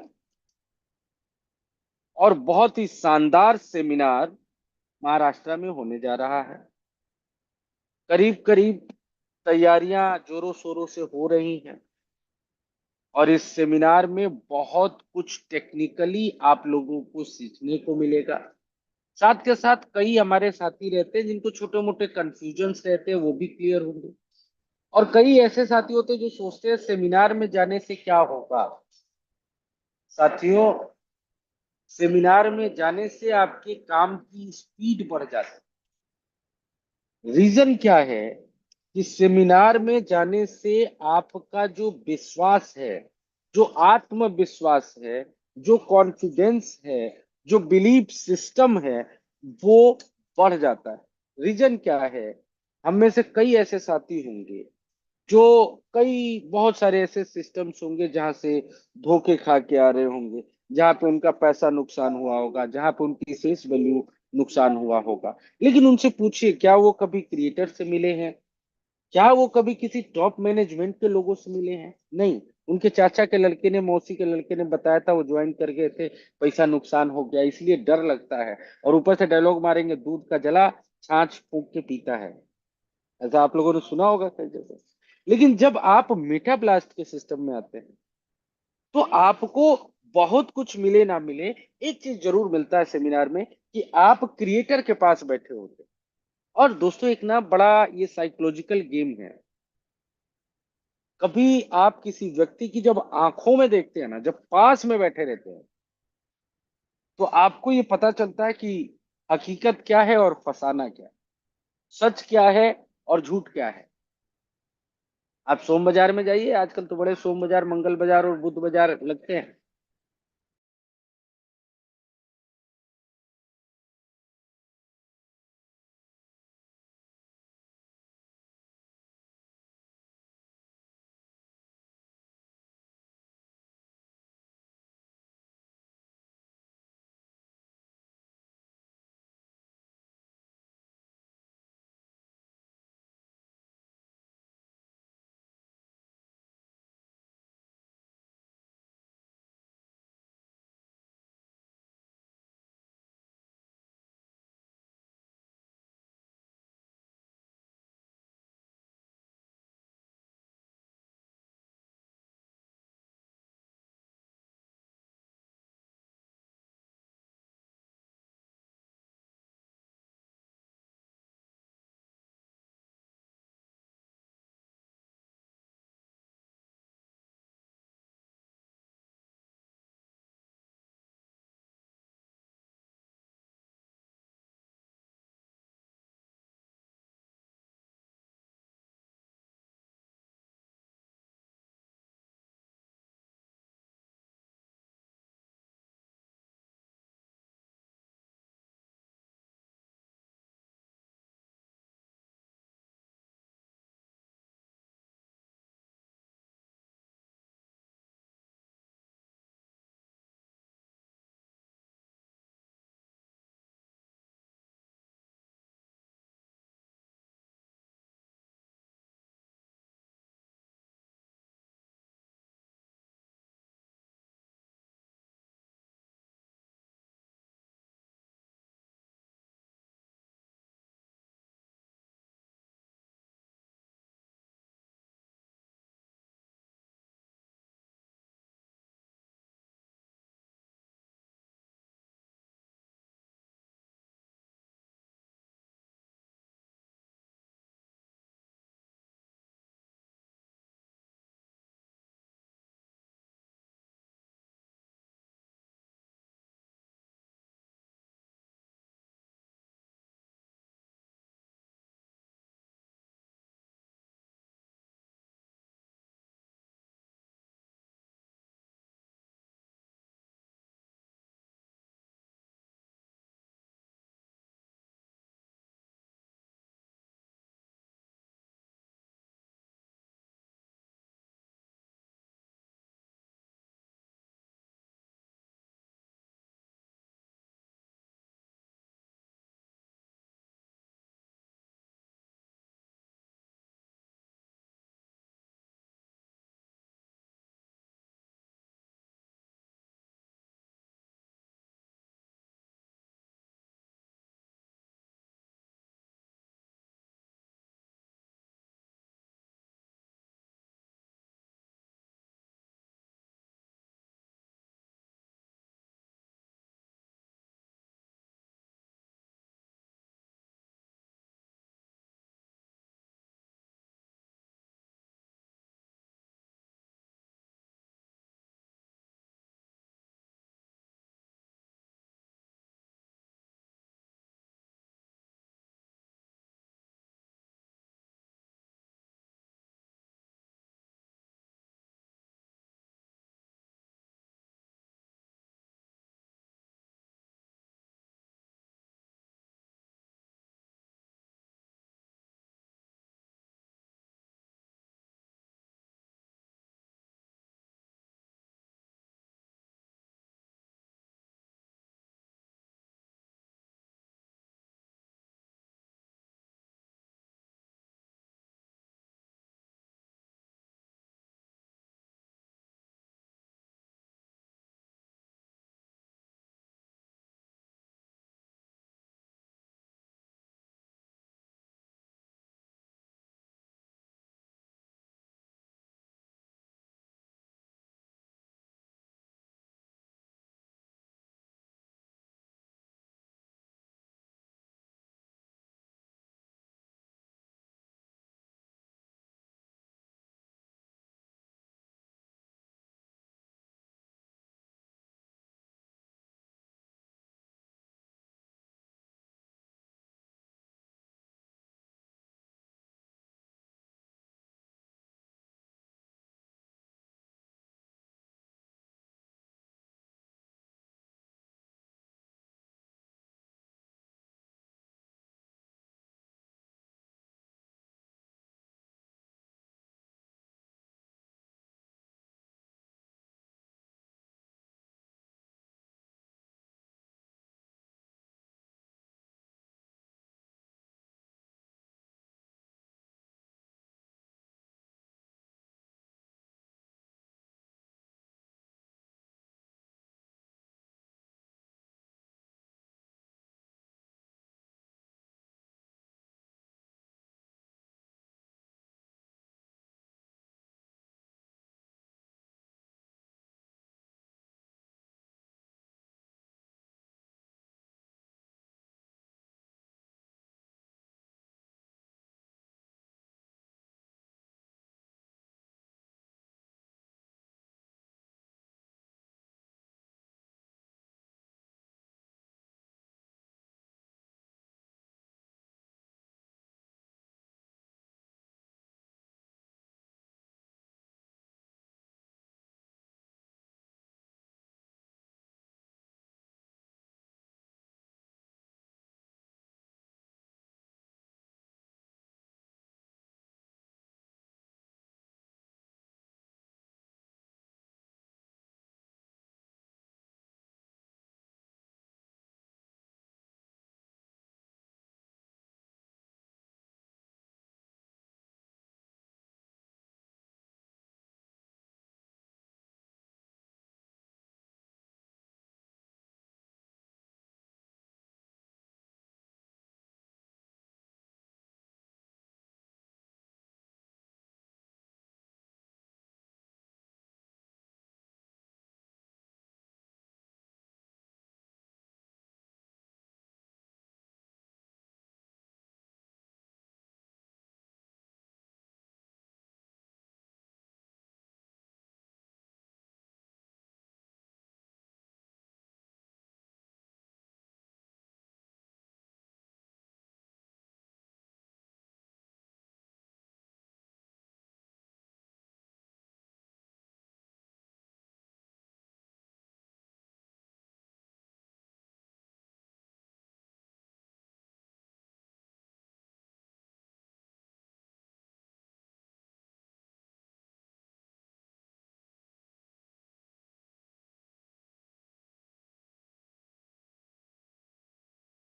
और बहुत ही शानदार सेमिनार महाराष्ट्र में होने जा रहा है। करीब करीब तैयारियां जोरों शोरों से हो रही हैं। और इस सेमिनार में बहुत कुछ टेक्निकली आप लोगों को सीखने को मिलेगा। साथ के साथ कई हमारे साथी रहते हैं जिनको छोटे मोटे कंफ्यूजन्स रहते हैं, वो भी क्लियर होंगे। और कई ऐसे साथी होते हैं जो सोचते हैं सेमिनार में जाने से क्या होगा। साथियों, सेमिनार में जाने से आपके काम की स्पीड बढ़ जाती है। रीजन क्या है कि सेमिनार में जाने से आपका जो विश्वास है, जो आत्मविश्वास है, जो कॉन्फिडेंस है, जो बिलीफ सिस्टम है, वो बढ़ जाता है। रीजन क्या है? हम में से कई ऐसे साथी होंगे जो कई बहुत सारे ऐसे सिस्टम्स होंगे जहां से धोखे खा के आ रहे होंगे, जहां पे उनका पैसा नुकसान हुआ होगा, जहां पे उनकी फेस वैल्यू नुकसान हुआ होगा। लेकिन उनसे पूछिए, क्या वो कभी क्रिएटर से मिले हैं? क्या वो कभी किसी टॉप मैनेजमेंट के लोगों से मिले हैं? नहीं। उनके चाचा के लड़के ने, मौसी के लड़के ने बताया था, वो ज्वाइन कर गए थे, पैसा नुकसान हो गया, इसलिए डर लगता है। और ऊपर से डायलॉग मारेंगे, दूध का जला छाछ फूंक के पीता है। ऐसा आप लोगों ने सुना होगा कई जगह। लेकिन जब आप मेटा ब्लास्ट के सिस्टम में आते हैं, तो आपको बहुत कुछ मिले ना मिले, एक चीज जरूर मिलता है सेमिनार में, कि आप क्रिएटर के पास बैठे होते हैं। और दोस्तों, एक ना बड़ा ये साइकोलॉजिकल गेम है। कभी आप किसी व्यक्ति की जब आंखों में देखते हैं ना, जब पास में बैठे रहते हैं, तो आपको ये पता चलता है कि हकीकत क्या है और फसाना क्या है, सच क्या है और झूठ क्या है। आप सोम बाजार में जाइए, आजकल तो बड़े सोम बाजार, मंगल बाजार और बुध बाजार लगते हैं।